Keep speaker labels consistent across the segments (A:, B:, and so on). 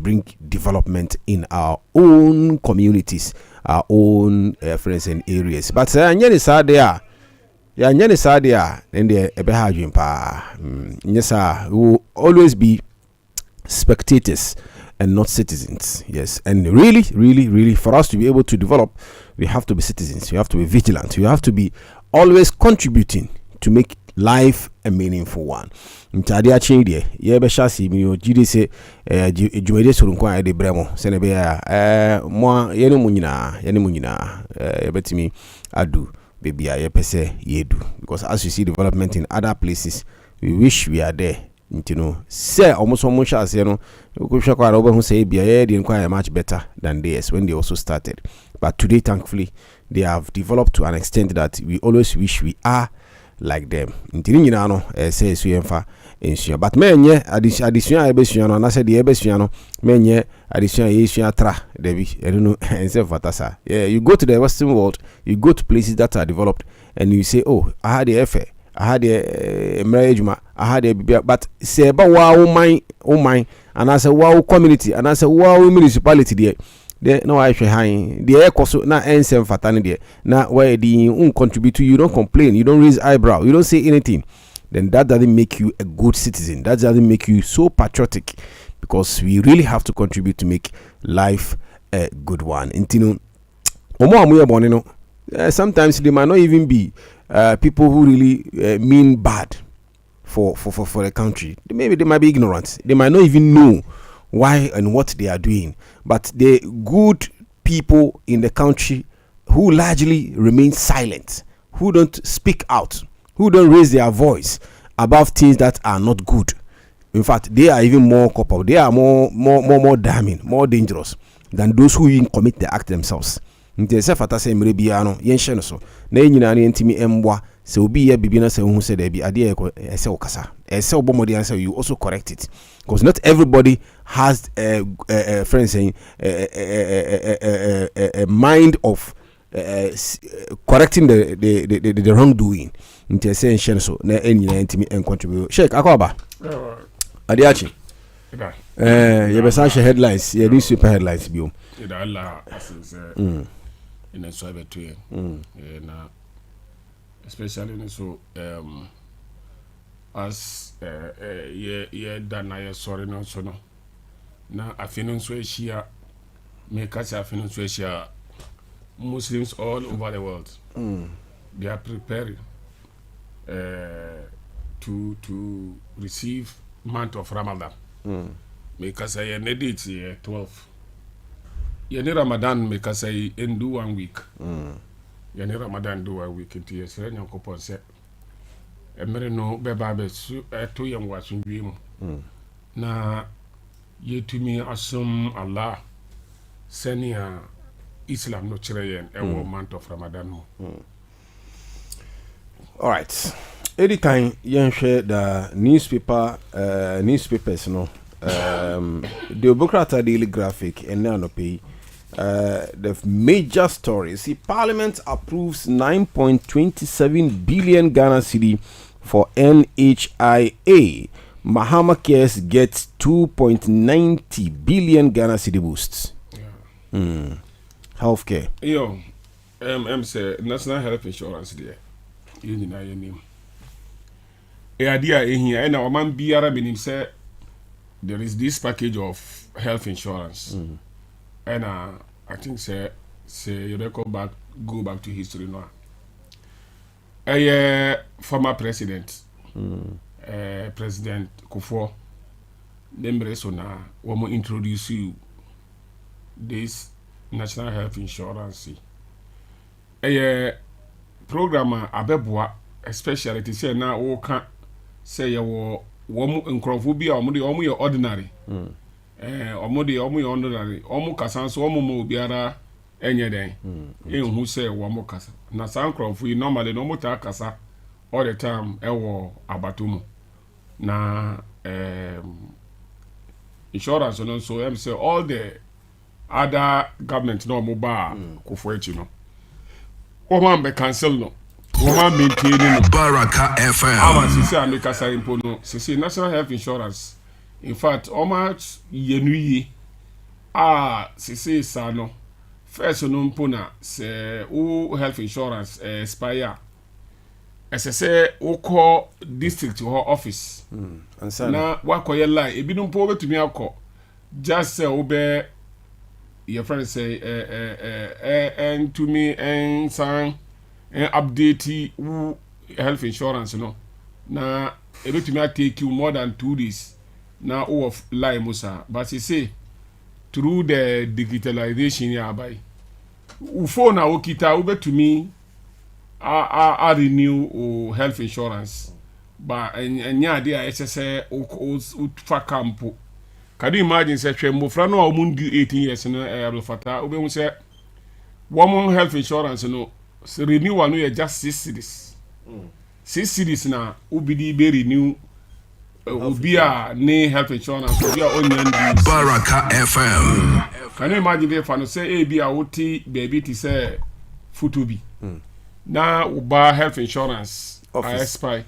A: bring development in our own communities, our own friends and areas. But nyani sadia, ya nyani sadia, and the ebehajim pa. Yes, we will always be spectators and not citizens. Yes, and really, for us to be able to develop, we have to be citizens. We have to be vigilant. We have to be always contributing to make life a meaningful one. Ntade a change ye be shasi mi o jide se djumede sorunkwa de bremo se ne be mo ye ne munyina ye betimi adu baby ye pese ye do, because as you see development in other places, we wish we are there. You know, say almost as you know, who say be much better than theirs when they also started. But today, thankfully, they have developed to an extent that we always wish we are like them. Say but menye addition ebesuan no na say the ebesuan no menye addition yesuan tra debi I don't know and say fatasa. Yeah, you go to the Western world, you go to places that are developed, and you say, oh, I had the FA, I had a marriage, I had a but say about wow mine, and I say wow community, and I say wow municipality there no I share high the air cost na ensem fatani there na where the contribute to, you don't complain, you don't raise eyebrow, you don't say anything, then that doesn't make you a good citizen. That doesn't make you so patriotic, because we really have to contribute to make life a good one. Sometimes they might not even be people who really mean bad for the country. Maybe they might be ignorant. They might not even know why and what they are doing. But the good people in the country who largely remain silent, who don't speak out, who don't raise their voice about things that are not good. In fact, they are even more culpable. They are more damning, more dangerous than those who even commit the act themselves. Ntese fata se mrebia no yenhye no so na enyina ne ntimi embwa se obi ya bibina se hu se da bi ade ese okasa ese obomodi answer, you also correct it, because not everybody has a friend saying a mind of correcting the wrongdoing. Ntese yenhye so na enyina ntimi contribute. Sheikh akwaba Adekye ye be sa headlines, ye need super headlines biom
B: ida Allah asinse in so betwe na especially so as ye dana ye sorry no so no na afinu so ehia me ka sa afinu so ehia Muslims all over the world they are preparing to receive month of Ramadan. Me ka say ye date 12 ye ni Ramadan, me ka say in do 1 week. Ye ni Ramadan do 1 week into ye sere nyankopon se emere no beba be su to ye wasun wi mu na ye tumi asum Allah senia Islam no kire yen e wo month of Ramadan mo.
A: All right, anytime you share the newspapers no the Bukrata Daily Graphic and now no pay the major stories. See, Parliament approves 9.27 billion Ghana cedi for NHIA. Mahama Cares gets 2.90 billion Ghana cedi boosts. Healthcare.
B: Yo, say National Health Insurance there. You know your name. Idea here, and our man biara minim say there is this package of health insurance, and I think say you go back to history now. A former president, President Kufuor, Nembresona, will introduce you this National Health Insurance. A programmer abeboa, especially to say now we can say you womu nkrofobia omo ye ordinary omo ye ordinary omo kasa so omo mo biara enye den enhu say womo kasa na san nkrofu normally no mo ta kasa all the time ewo abatomu na insurance no so say all the other government no mo ba kofo echi no o man be cancel no woman maintaining
C: Baraka FM.
B: Ama sisi amikasa impo no sisi National Health Insurance. In fact, almost yenuyi sisi sa no first no mpo na se o health insurance expire ese o call district ho office na wakoye line ebi no mpo betumi akọ just say obe your friend say and to me and sign update health insurance no na ebetumi take you more than 2 days na o of line musa but say through the digitalization ya by phone na okita ubetumi a renew o health insurance ba enya de a ese o fa campo. Can you imagine say twemofra no a omundi 18 years no rofata obehu say woman health insurance no renewal no just 6 cities 6 cities na ubidi be renew obia ne health insurance obia onyan
C: Baraka FM.
B: Can you imagine if I say a be a wuti baby to say futubi na uba health insurance spy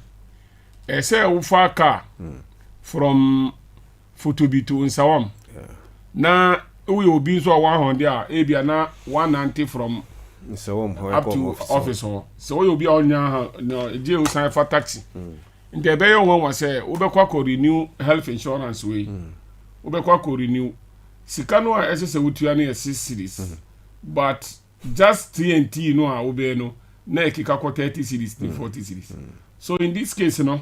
B: say ufa car from futubi to Nsawam na we will be so 100 a be na 190 from
A: Nsawam
B: up to office so we will be on no je usan for taxi nde be yo won say ubekwa ko renew health insurance we ubekwa ko renew sikano a ese wutua na 6 series but just TNT no a obe no na ekika ko 30 series to 40 series so in this case no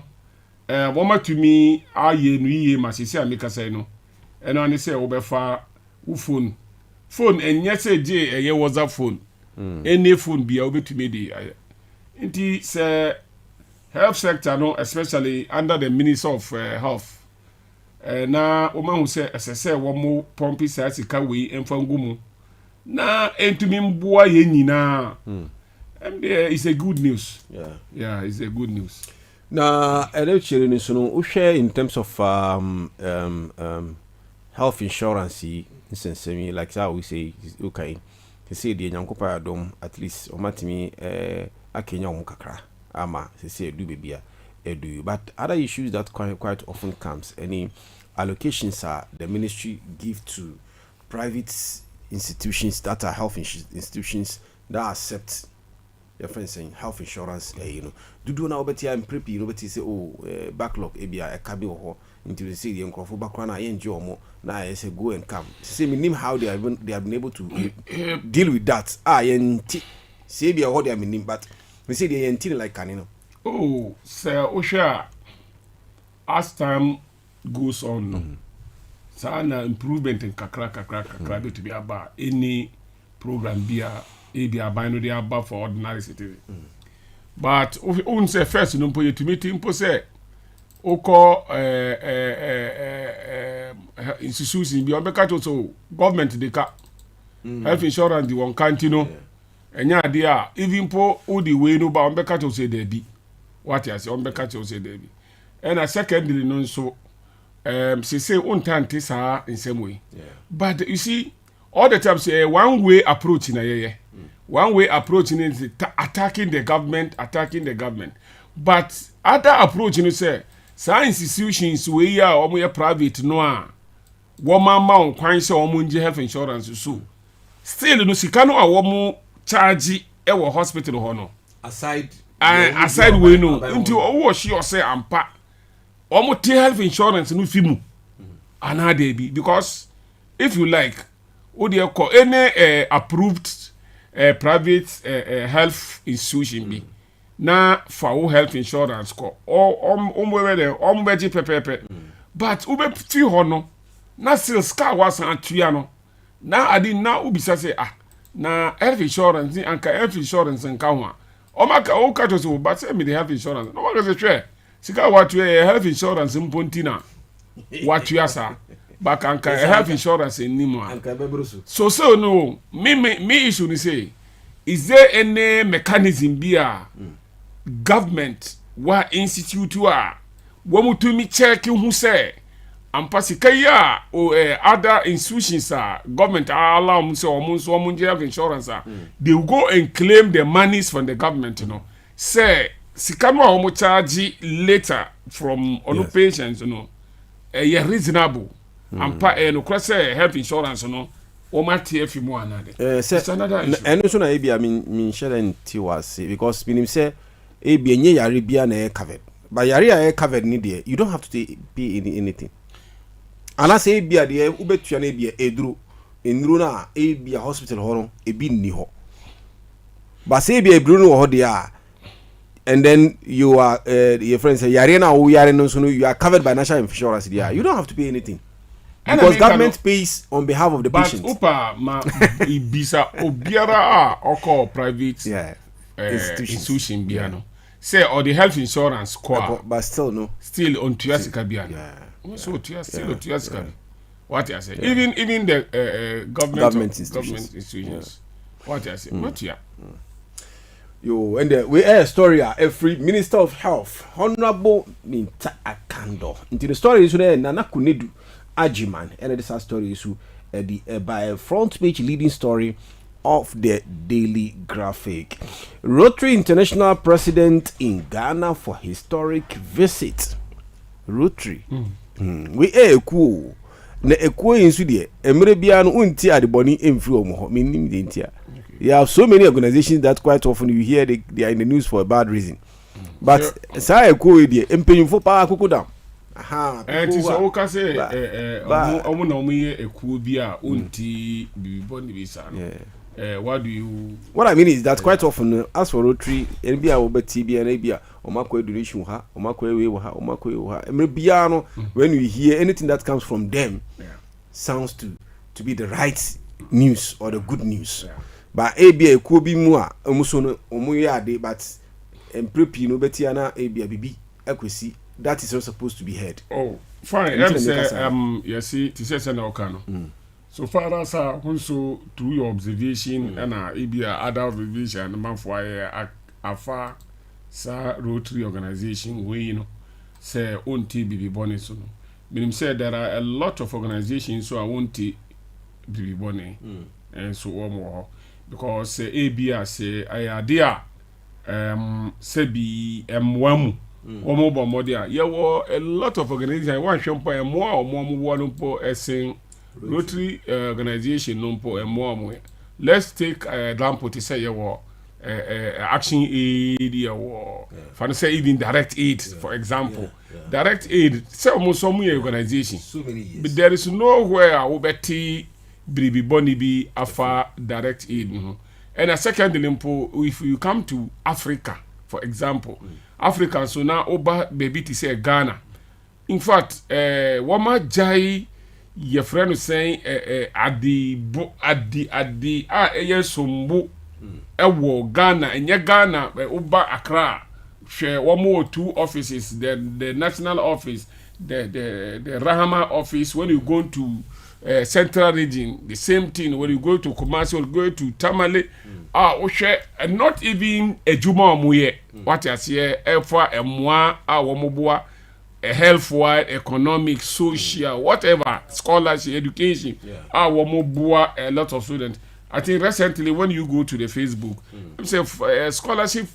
B: woma to me aye no yiye masisi ameka say no eno ani say obefa wo phone enye say je eye WhatsApp phone any phone bia obetumi dey nti say health sector no especially under the Ministry of Health na omahu say esese womo pompi sa sika we emfangumu na entumi mboa ye nyina and it's a good news. Yeah, it's a good news.
A: Na electure ni so no share in terms of health insurance insensemi like how we say okay to say the nyankopa adom at least o matimi akenya o kakra ama say do bebia edu but other issues that quite often comes any allocations are the ministry give to private institutions that are health institutions that accept your friend saying health insurance do na obeti am prepare you obeti say backlog ebia e kabi ho until you see the nkrofo background na enje omo na say go and come say me how they have been able to deal with that yenti say bia ho they have been but we say they yenti like canino
B: sir osha as time goes on sana improvement in kakra to be about any program bia by no dey about for ordinary citizen but on say first no to meeting po say oko institutions bi on be catch so government dey ka health insurance di one continue enya dey even po o the way no ba on be catch say there be what you say on be catch say there be and a secondly no so say on tante sa in same way but you see all the time say one way approach na one way approach is attacking the government but other approach you say science institutions we are or private no woman ma kwan say omunje health insurance so still no sika no a womu charge e wo hospital ho no aside we no until o she or say ampa omu health insurance no fimu another be because if you like o dey call any approved private health institution be na for health insurance ko ombeji pepepe but ube fi ho no na still scar wasan atua no na adi na ubisa say na health insurance anka health insurance nka ho omaka o ka to so but say me the health insurance no wa say try sika watu health insurance mpontina watu asa back anka health insurance anymore anka bebrusu so no me issue ni say is there any mechanism bia government wa institute wa wamutumi check who say ampasika ya other institutions government allow them say omun health insurance they will go and claim the monies from the government say sikano omu charge later from on patients reasonable ampa no cross health insurance no o ma TF mu anade
A: it's another issue and so na e bia me share nti was because minim say e bia nye yare bia na covered but yare covered ni there you don't have to pay anything and I say bia there ubetua na bia eduru enuru na e bia hospital ho no e bi ni ho but say bia eduru no ho there and then you are your friend say yare na wo yare no so no you are covered by national insurance there you don't have to pay anything because government pays on behalf of the patient.
B: But upa ma ibisa obiara oko private institution bia no say or the health insurance core
A: but still no
B: still on tuasika bia no so tuasika what you say even the government institutions what you say what you
A: yo and we air story every minister of health honorable Minta Akando into the story is there Nana Kunedu Ajiman and this story is by a front page leading story of the Daily Graphic. Rotary International president in Ghana for historic visit. Rotary. We cool. Na ekuo insu de emre bia no unti adeboni emfiri omo menim de ntia. You have so many organizations that quite often you hear they are in the news for a bad reason. But sa ekuo de empenyimfo pa akoko down.
B: Ti so ka say omo na omo ye ekuo bi a unti bibiboni bi sa no.
A: What I mean is that quite often as for Rotary NBA will be TB and ABA omako donation ha omako ewe ha omako ewe ha emre bia no when you hear anything that comes from them sounds to be the right news or the good news but ABA ekuo bi mu a omuso no omo ye ade but emprepi no betia na ABA bibi akwesi that is not supposed to be heard.
B: Oh fine you see to say na okano so far as also through your observation and other observation man for afa sa Rotary organization we you know say onti bibi boni so no meaning say there are a lot of organizations so I want bibi boni and so on because ABA say idea say be mwamu omo bo modia ye wo a lot of organizations one shempo emwa omo wo no po esen Rotary organization no po emwa. Let's take example to say action aid for say even direct aid for example direct aid say almost some organization
A: so many years.
B: But there is nowhere we beti bribi boni bi afa direct aid and a second limpo if you come to Africa for example Africa so now oba baby to say Ghana in fact wama jai your friend is saying adi sombu ewo Ghana enye Ghana uba Accra share one more two offices the national office the Rahama office when you go to central region the same thing when you go to Kumasi or go to Tamale share not even a juma omuye what you say for emwa womoboa health-wise, economic, social, whatever, scholarship, education, a lot of students. I think recently when you go to the Facebook, say scholarship,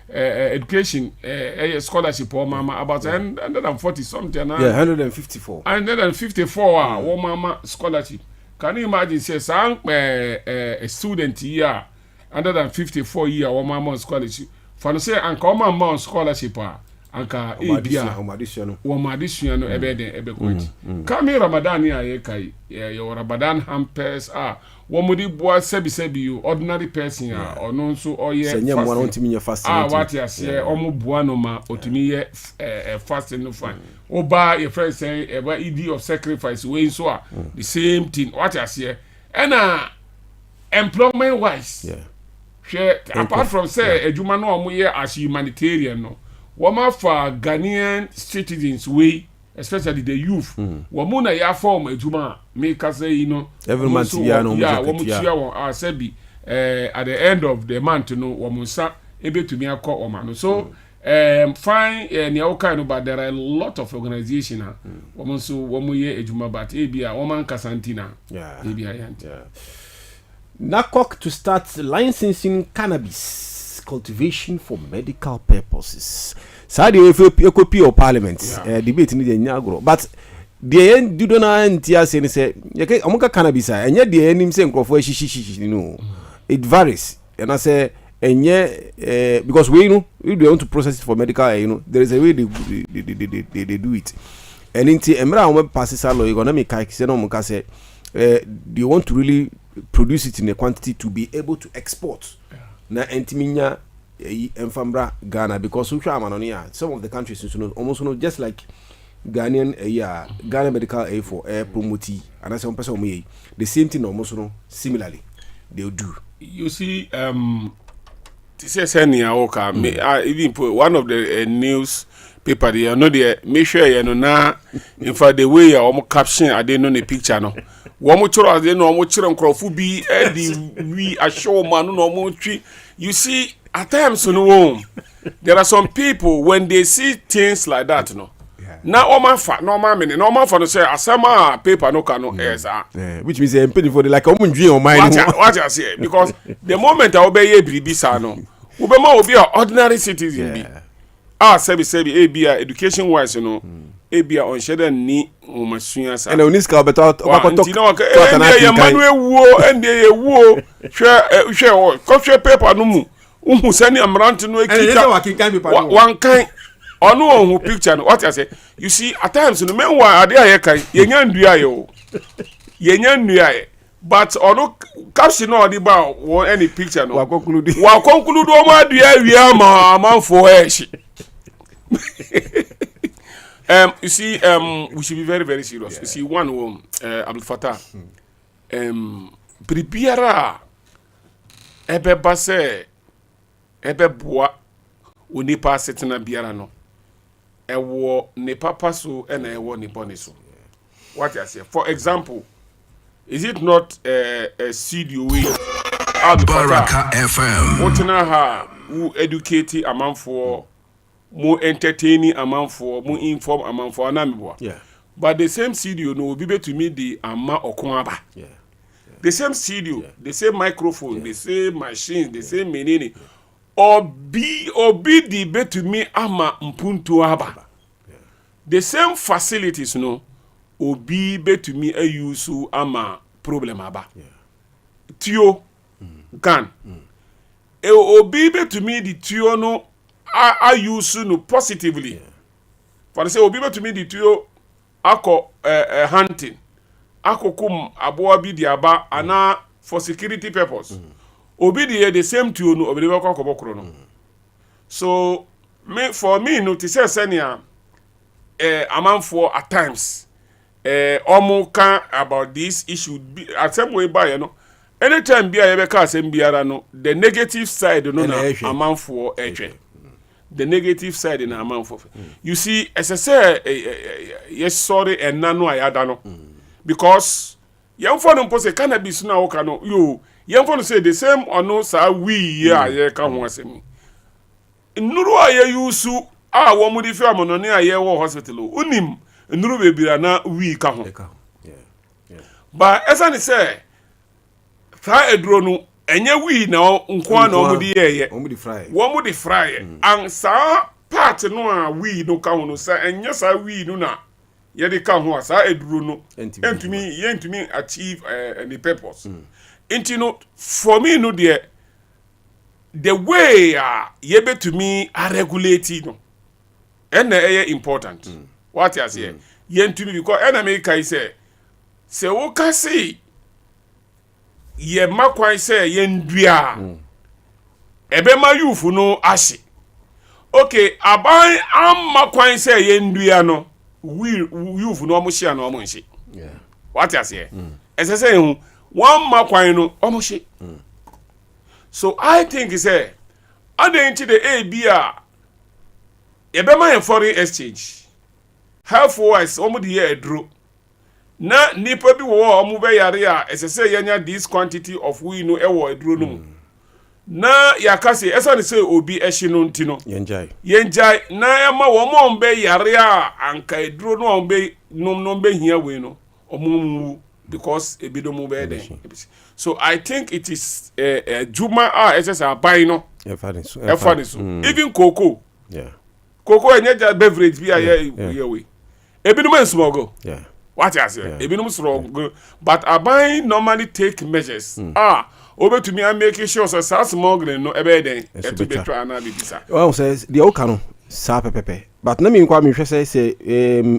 B: education, scholarship, mama about 140 something.
A: 154.
B: 154, mama scholarship. Can you imagine? Say, a student here, 154 year, mama scholarship. For say, and come on scholarship. Anka ebia omadisua no ebe kwati kami Ramadan ya ye kai your Ramadan hampers womodi boa sebi you ordinary person ono nso oye fasting what ya say omo boa no ma otumi ye fasting no fine oba your friend say eba idea of sacrifice we so the same thing what ya say and employment wise apart from say ejuma no omo ye as humanitarian no wama for Ghanaian citizens way, especially the youth. Wamuna ya form ejuma make us say
A: every month
B: sebi at the end of the month wamusa ebe to me akọ omano. So fine ni oka no but there are a lot of organizations wamuye ejuma but ebia woman kasantina ebia yanti.
A: NACOC to start licensing cannabis cultivation for medical purposes. Sadi if you copy your parliament debate ni nyagro but the end do not antia say say omuka cannabis enye the enim say nkrofo shishi no it varies and I say enye because we want to process it for medical there is a way they do it and inti emra on pass law economic say no muka say they want to really produce it in a quantity to be able to export na entiminya enfambra Ghana because some of the countries almost just like Ghanaian Ghana medical aid for air promotee and as some person the same thing almost similarly they'll do.
B: You see, this is even put one of the news paper there. No, they make sure you know now. In fact, the way you caption, I didn't know the picture no. One more children, they know one more children crowd be we are show man no more tree. You see, at times there are some people when they see things like that, now all my fat, no man for to say asama paper no cano
A: which means penny for the like dream on mine.
B: What I say because the moment I obey a bribisa no, Ubema will be an ordinary citizen. Sebi education wise ebia on shede ni omasuya sa
A: and oniska beto
B: talk ya manwe wo ende ye wo hwe paper no mu sani amrant no ekita one kind onu ohun picture no what I say you see at times no men wa ade aye kai yenya ndua ye but onu caption no odi ba wo any picture no wa conclude o ma dua wia ma amanfo eshi. You see, we should be very, very serious. You see, one Abdul Fattah, prepare ebe base ebe boa unipa setena biara no ewo ne papa so na ewo ne bone so. What I say? For example, is it not a studio we
C: Baraka FM?
B: What na ha who educate amanfo more entertaining amount for more inform amount for anamibwa.
A: Yeah.
B: But the same studio no be to me the ama okunaba.
A: Yeah.
B: The same studio, the same microphone, the same machines, the same menene. Obi the be to me ama mpuntu aba. The same facilities no obi be to me a use ama problem aba. Tio can. Obi be to me the tio no I use no positively. For I say obi to me the two ako hunting. Ako kum aboa bi di aba ana for security purpose. Obi the same two no obi ko kobokro no. So for me no to say senior amanfo at times omo kan about this issue at some way by anytime bia ye be ka asem biara no the negative side no na amanfo etwe. The negative side in a month of you see, as I say, yes, sorry, and nano ayadano because young for say cannabis now cano you young for say the same or no, sir, we come once me. Nuru aye yusu womudi family on near hospital unim nuru baby na we come. But as I say, try a drone. Enye we na nkwa na omudi ye omudi fry and sa part no a we no ka hono sa enye sa we no na ye de ka ho sa eduro no entumi achieve any purpose no for me no the way ye betumi regulate no and important what you say ye entumi because enemy kai say wo ka say ye makwan say ye ndua ebe ma yufu no ashi okay aban am makwan say ye ndua no we yufu no omo hia no omo nshi what you say ese say hu one makwan no omo shi so I think say adenti the abia ebe ma foreign exchange half wise omo the year dro na nipa bi wo omu be yare a esese yenya this quantity of we no ewo eduro no na yakase esane say obi ehye no ntino yenjai na yama wo mo be yare a anka eduro no ombe no be hia we no omu because ebido mu be den so I think it is juma esese abai no even cocoa enye beverage bi aye we ebido man smogo What I say? Ebinom strong, but aban normally take measures. Over to me and making sure so smuggling no ebe den to be try na be bisa.
A: Well says the okano sa pepepe. But na me kwa me hwese say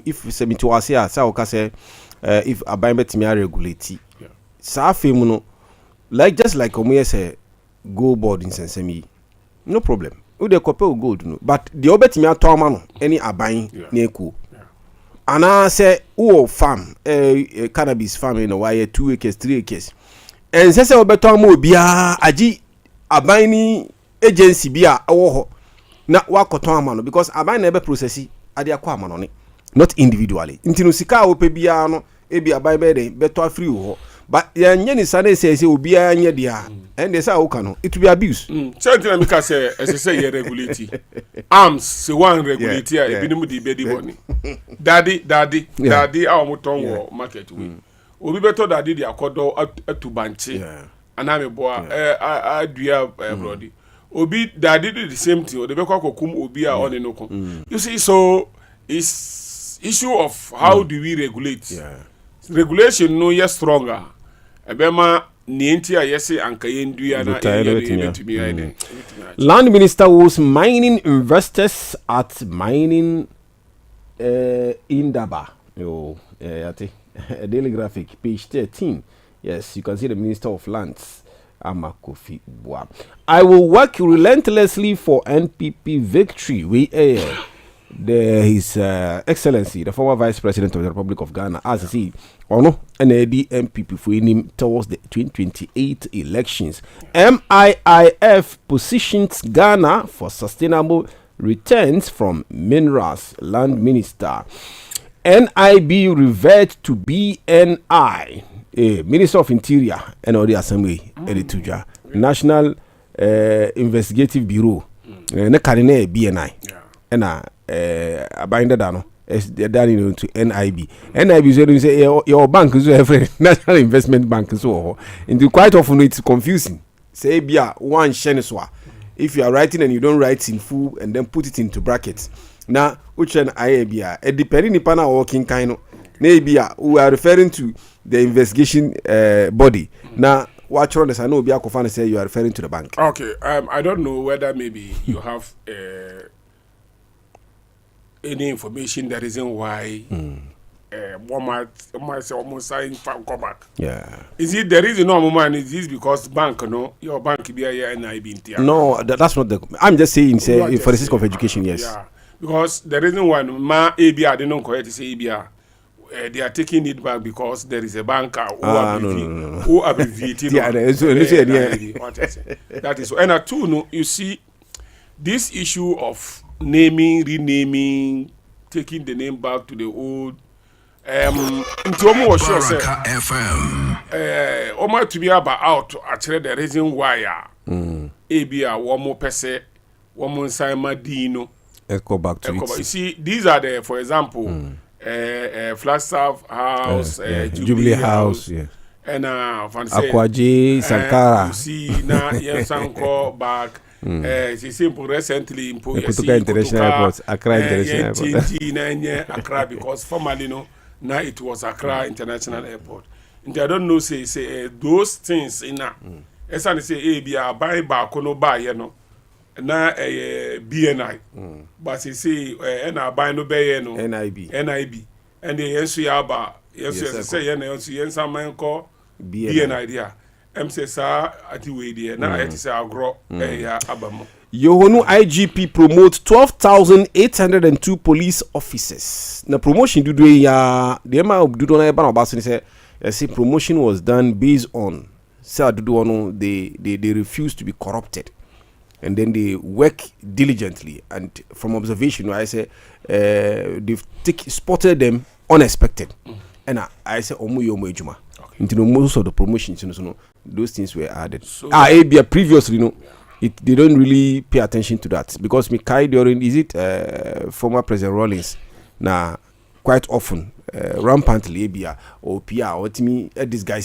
A: if se me to ase a sa o ka say if aban betimi regulate. Sa femu no like just like omo say go board in sensemi. No problem. We dey copy gold no. But the obetimi ato ama no any aban na eku. Ana say who farm cannabis farm in why 2 acres 3 acres. And say obeto ama obia agi aban ni agency bia wo ho na wakoton ama no because aban na ebe processi ade akwa ama no ne not individually. Intino sika wo pe bia no e bia aban be de beto free wo but ya nye ni sane say obia nye dia and they say wo kan no it will be abuse.
B: Something like me say say you regulate arms say one regulate ya ebinim di be di boni daddy a moton wo market we obi beto daddy di akodo atubanche aname boa adua brody obi daddy do the same thing o de be kwa kokum obi a on no kom. You see, so it's issue of how do we regulate. Regulation no yes stronger ebema nienti a yesi anka yendua na
A: Land Minister was mining investors at mining Indaba. A daily graphic, page 13. Yes, you can see the Minister of Lands, Amakofi Boa. I will work relentlessly for NPP victory. His Excellency, the former Vice President of the Republic of Ghana, as he NAD MPP for him towards the 2028 elections. MIIF positions Ghana for sustainable returns from minerals. Land Minister. NIB revert to BNI. Minister of Interior and all the Assembly. National Investigative Bureau. Nekarine BNI. Binder dano. Done to NIB. NIB say your bank is a National Investment Bank so. And quite often it's confusing. Say bia one sheniswa. If you are writing and you don't write in full and then put it into brackets. Now, which an IABia, a depending upon our working kind of Nabia, we are referring to the investigation body. Now, watch on this. I know Biakofan say you are referring to the bank.
B: Okay, I don't know whether maybe you have any information that reason why one might say almost sign come back.
A: Yeah.
B: Is it the reason no man is this because bank no your bank be here and I be in
A: No, that's not the. I'm just saying say for the sake of education, yes.
B: Yeah. Because the reason why ma ABR they don't correct say ABR they are taking it back because there is a banker who abbreviated. That is so. And two, no, you see this issue of naming, renaming, taking the name back to the old. Ntomo was sure say Oma to be about out actually the reason why ABR one more person, one more Simon Dino.
A: Go back to it.
B: You see, these are the, for example, Flagstaff House,
A: Jubilee House, yeah.
B: And
A: Akwaji, Sankara.
B: You see, now Sanko back. She simple recently in
A: Putuka International Airport, Accra International Airport.
B: Accra because formerly now it was Accra International Airport. And I don't know say those things in now. As I say, be a buy back no buy you know. Na BNI but you see na buy no be no NIB and the yensu yaba yensu say yensu yensa man call BNI dia say sa ati we dia na ati say agro ya abamo.
A: Yohonu IGP promote 12,802 police officers. Na promotion do ya the ma do na ba na obaso say promotion was done based on say do no they refuse to be corrupted. And then they work diligently. And from observation, I say they've spotted them unexpected. And I say, Omo into most of the promotions, those things were added. So, previously, they don't really pay attention to that because Mikai during former President Rawlings now quite often rampantly or PR or Timmy this guy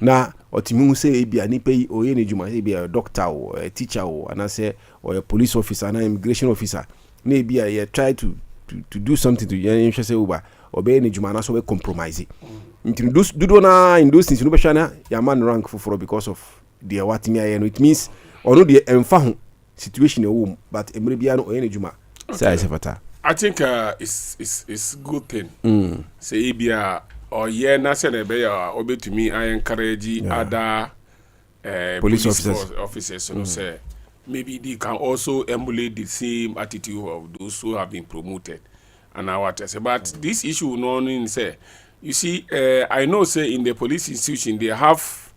A: now or Timmy say ni pay or any juma be a doctor or a teacher or a police officer and an immigration officer maybe I try to do something to your interest over obey ni juma na so we compromise nti those do na in those things no be shana ya man rank for because of the watimi aye no it means ono de emfa ho situation e wo but emre bia no oye ni juma say fata.
B: I think it's good thing say bia or na say na be ya obetumi I encourage other
A: police
B: officers so say maybe they can also emulate the same attitude of those who have been promoted and what I say. But this issue no only say, you see, I know say in the police institution they have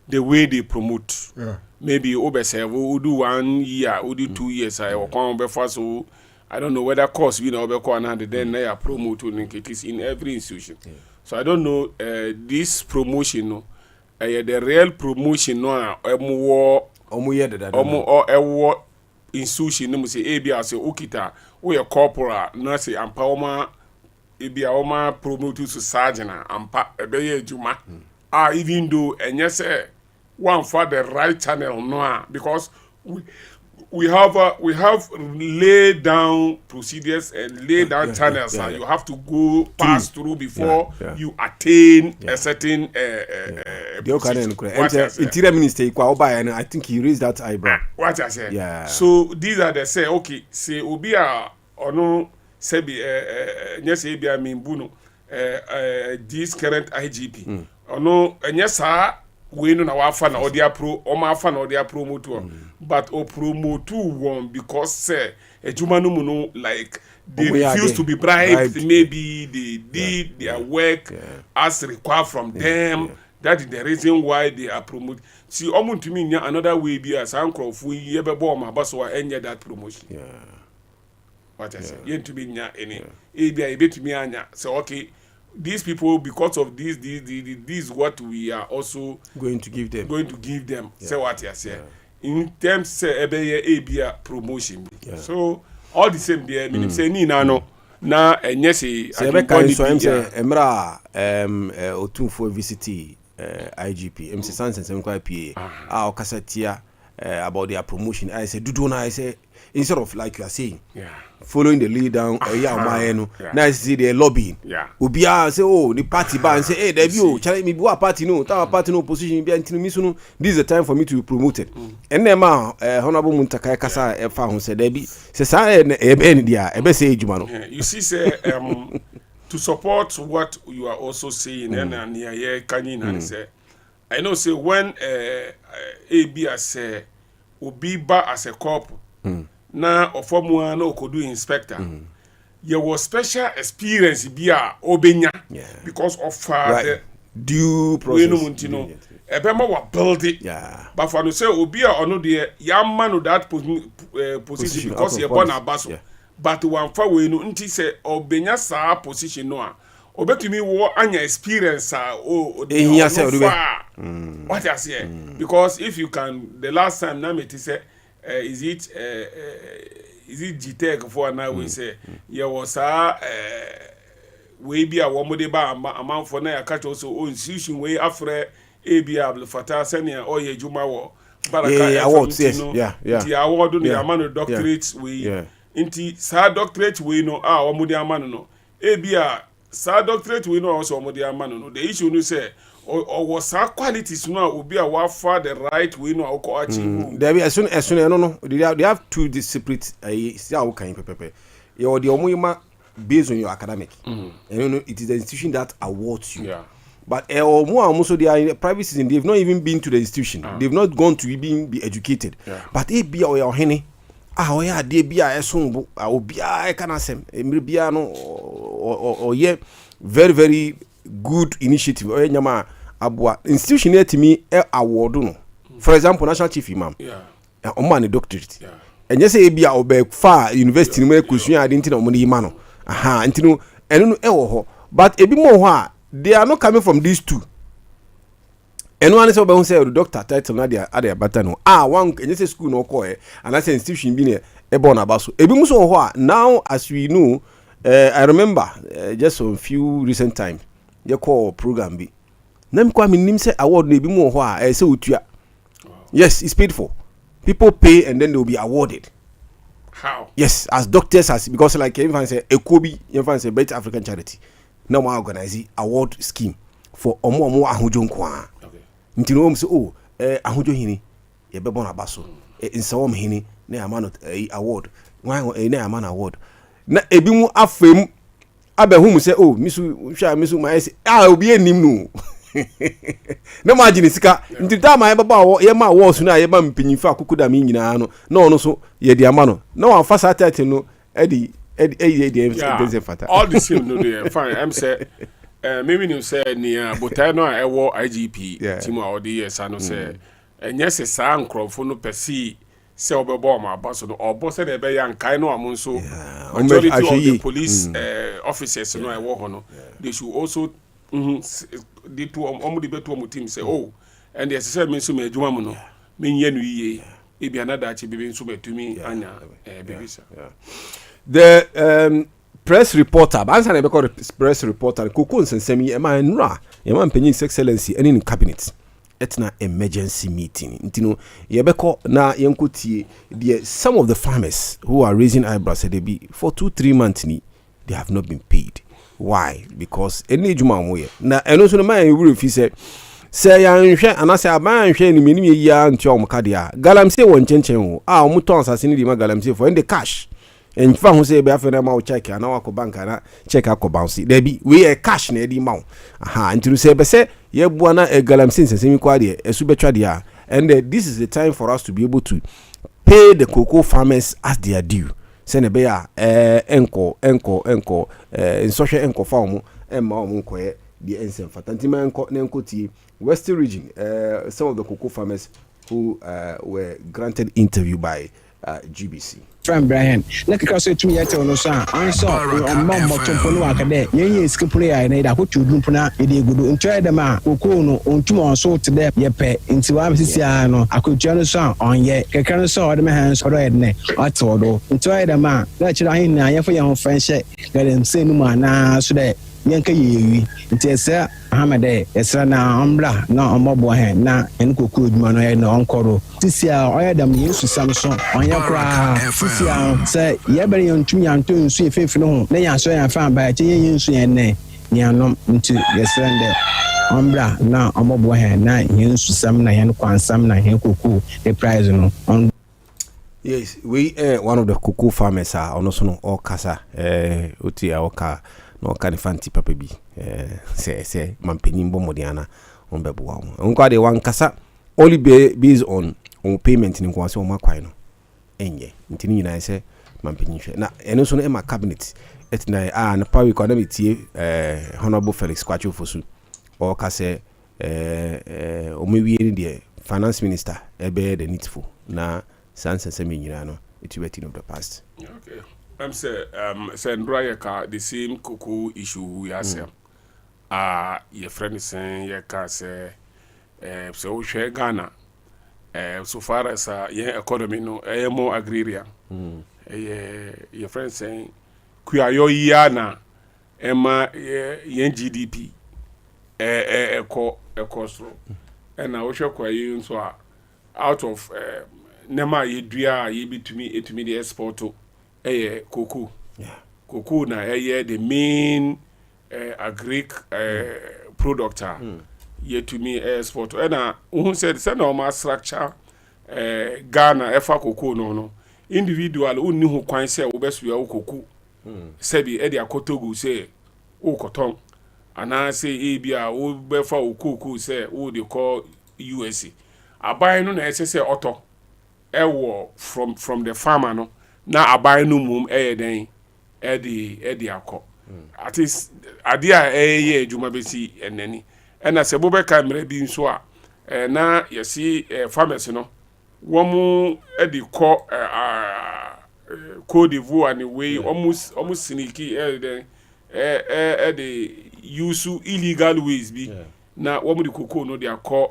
B: the way they promote. Maybe over say we do 1 year, we do 2 years. I will come before so I don't know whether course we know be another then they are promoted. It is in every institution. So I don't know this promotion. No, the real promotion no omo institution no say ebia say okita we corporal na say empowerment ebia oma promote to sergeant ampa ebeye adwuma even though enye say one for the right channel no because we have laid down procedures and laid down channels and you have to go pass through before you attain a certain
A: interior minister I think he raised that eyebrow.
B: What I say? So these are the say okay say obi a ono say be nyese bia membu no this current IGP ono nyesa we no na wafa na odia pro o ma afa na odia promote but o promote one because say ejuma no mu no like they refuse to be bribed. Maybe they did their work as required from them. That is the reason why they are promoted. See, omun to me another way be as uncle fu yebe bo ma baso enye that promotion. What I say, yen to me nya any ebe to me anya. So okay, these people because of this is what we are also
A: going to give them.
B: Say what I say. In terms say ebe promotion. So all the same there meaning say ni na no na enye say
A: be kan so em say emra otumfo visit IGP MC Sansen kwa PA okasatia about their promotion. I say dudu na I say instead of like you are saying following the lead down now see the lobbying obia say oh the party ban say hey there be oh challenge me be party no ta party no opposition be antinu mi so no this is the time for me to be promoted and then ma honorable Muntaka kasa e fa ho say there be say sa e be dia e be say ejuma no
B: you see say to support what you are also saying and here kanyin and say I know say when AB as obi ba as a corp na ofomwa na okodu inspector there was special experience bia obenya because of the
A: due process
B: ebema wa build it but for no say obi a ono de yamma no that position because he born abaso but one fa we no nti say obenya sa position no a obetumi wo anya experience what I say because if you can the last time na me say is it GTEC for now we say there was we be a woman ba amount for na catch also institution we afre ABL Fatah senior or ye juma wo Baraka
A: awards
B: the award no amano doctorate we inti sa doctorate we no omudi amano no ABL sa doctorate we no also omudi amano no the issue no say or was our qualities now will be a wafa the right way no achieve
A: there be as soon no they have two separate see how can pepe you the omuyima based on your academic and you know it is the institution that awards you but also they are in private season they've not even been to the institution they've not gone to even be educated but e bia o hene oya de bia esonbo obia e kana sem emre bia no o ye very very good initiative or nyama abua institution etimi award no for example national chief imam o man doctorate enye say bia obe fa university no ekosua ade ntina o yima no ntino eno no ewo ho but ebi mo ho a they are not coming from these two eno ane say obe hu say doctor title na dey bata no one enye say school no call and say institution bi ne e born abaso ebi mu so ho a now as we know I remember just a few recent time you call program bi na mko aminim say award no ebi mu ho a say otua yes it's paid for people pay and then they will be awarded
B: how
A: yes as doctors as because like even say ekobi even say better African charity na mo organize award scheme for omo ahojo nko nti no say oh ahojo hini ye bebo na baso nsawom hini na ama no award wan na ama na award na ebi mu afem abehum say oh misu my say obi enim no na imagine sika nti time ye baba ye ma awards na ye ba mpanyinfa akukuda mi nyina no na ono so ye di ama no na wan fa satellite no all
B: the same no dey fine I'm say maybe you say near but I know I war IGP team or the years I know say enye se sa nkrofo no pesi se obebo ma baso no obo se na be yan kai no amun so majority of the police officers no I war hono they should also the two the beto team say oh and they say me so me adwuma mu no me nya no yiye e bia na da che bebe nso betumi anya bebe sa
A: the press reporter bansa na be called press reporter Koko nsensemi e ma Nhyira e ma mpanyin excellency any in cabinet etna emergency meeting ntino ye be call na yenkotie some of the farmers who are raising eyebrows say they be for 2-3 months ni they have not been paid. Why? Because any juma mo ye na eno so no man you fi say ya nhwe anase aban nhwe ni menim ya nti o mka dia galamsey won chenchen ho a o muton asase ni di ma galamsey for in the cash en fa ho say be afena ma o check na wa ko bank na check akọ bounce there be we e cash na di ma aha nti say be say ye bua na galamsey nsensemi kwa de esu betwa dia and this is the time for us to be able to pay the cocoa farmers as they are due sene be ya enko insoshe enko fa omo emma omo nkoye the ensem fatantima enko ti West region some of the cocoa farmers who were granted interview by GBC
D: from Brian like ka so tumi yete ono so anso on mammo tompo no akade yenye skipule ya na da ko tudumpo na ede gudu ntwa da ma cocoa no ontuma on so te de yepe nti wa sisi a no akotua no so onye keka no so ode me han so do edne atodo ntwa da ma da chira hin na yefo ye ho fanhye galemse no ma na so de yanka yewi nti ese Hamade esra na ombra na omobo he na enkoko adwuma no ye na onkoro sisi a oyadam Yesu Samson onya kra sisi a se ye bere yontum yanto nsu efefe no ho na yanso yan fa ba che ye nsu ye ne nianom nti yesra nde ombra na omobo he na Yesu Sam na yen kwansam na enkoko the price no on.
A: Yes, we one of the cocoa farmers are also no all kasa oti oka no kan fanti papa bi se mampenim bomodiana on beboa onko de wan kasa only based on payment ni kwa se o makwai no enye ntini nyina se mampenim hwe na eno so no e ma cabinet etina na power economy tie honorable Felix Kwachu Fosu o kase o mewie ni de finance minister ebe the needful na sanse se menyina no it will be of the past.
B: Okay. I'm say Nhyira ka the same cocoa issue we are saying. Your friend is saying ye ka say so we share Ghana. So far as your economy no more agrarian. Your friend saying kuya year na ema yen GDP eco so and I wish you so out of nema ye dua ye betumi the export to cocoa. Cocoa na the main agric product ye to me export and who said send normal structure Ghana efa cocoa no individual who ni ho kwan say wo besu ya cocoa sebi e dia kotogu say o koton ana say e bia wo befa o cocoa say wo dey call USA abai no na say auto ewo from the farmer no na abai no mum den edi akọ at least adia ye adwuma besi enani na se bobe kamera bi nso a na yesi farmers no womu edi kọ Côte d'Ivoire ni way almost sneaky den edi use illegal ways bi na womu di cocoa no dia kọ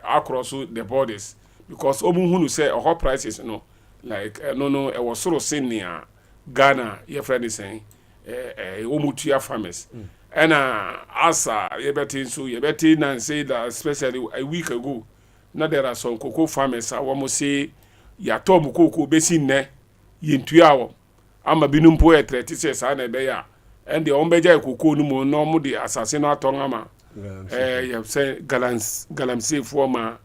B: across the borders because hunu say a hot prices no like no it was sort of senior Ghana your friend is saying omutua farmers and asa yebeti and say that especially a week ago now there are some cocoa farmers I want to say ya tom cocoa besi ne yintua wo ama binum po e 36 ana be ya and the ombeja cocoa no more normal the assassin atongama you say galamsey former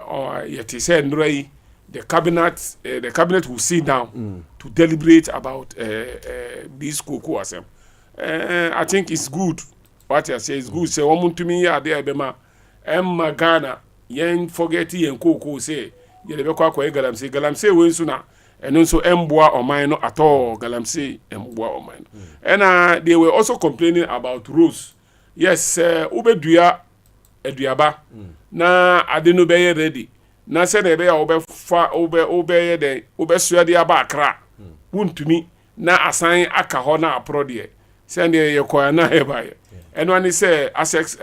B: or yet he said the cabinet will sit down to deliberate about this cocoa asem. I think it's good. What you say is good. Say woman to me ya there bema Emma Ghana yen forget yen cocoa say ye be kwa galamsey we suna and also emboa or mine at all galamsey emboa or mine. And they were also complaining about rose. Yes, ubedua eduaba na ade no be ready. Na se na be ya obe de obe sua de aba akra. Wuntumi na asan aka ho na aprode. Send ye kwa na e ba ye. And when he say access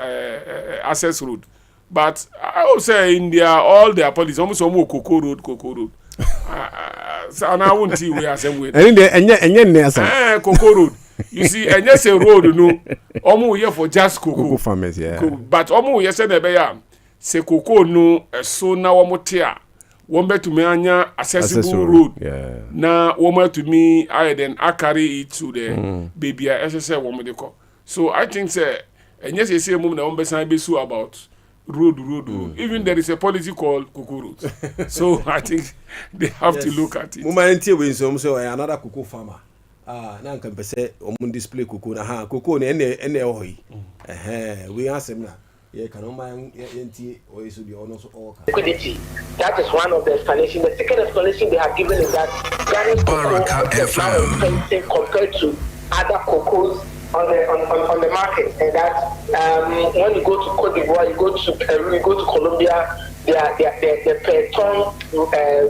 B: road. But I will say India all their police almost cocoa road. So now won't see we are same way. And cocoa road. You see, and yes, a road, no, almost here for just cocoa
A: farmers, yeah.
B: But almost yesterday, say cocoa no, so now one more tear. One better to me, accessible road.
A: Yeah.
B: Now, one to me, I carry it to the baby, as I say, one more. So I think, say, and yes, you see a moment, I'm beside be so about road. Even there is a policy called cocoa road. So I think they have to look at it.
A: Moment we so another cocoa farmer. Na nka mpese omun display cocoa na ha cocoa na ene oyi we answer na ye kan o man yentie oyi so the ono so all
E: liquidity. That is one of the explanations. The second explanation they have given is that Ghana's cocoa is now expensive compared to other cocoas on the market, and that when you go to Cote d'Ivoire, you go to Peru, you go to Colombia, their per ton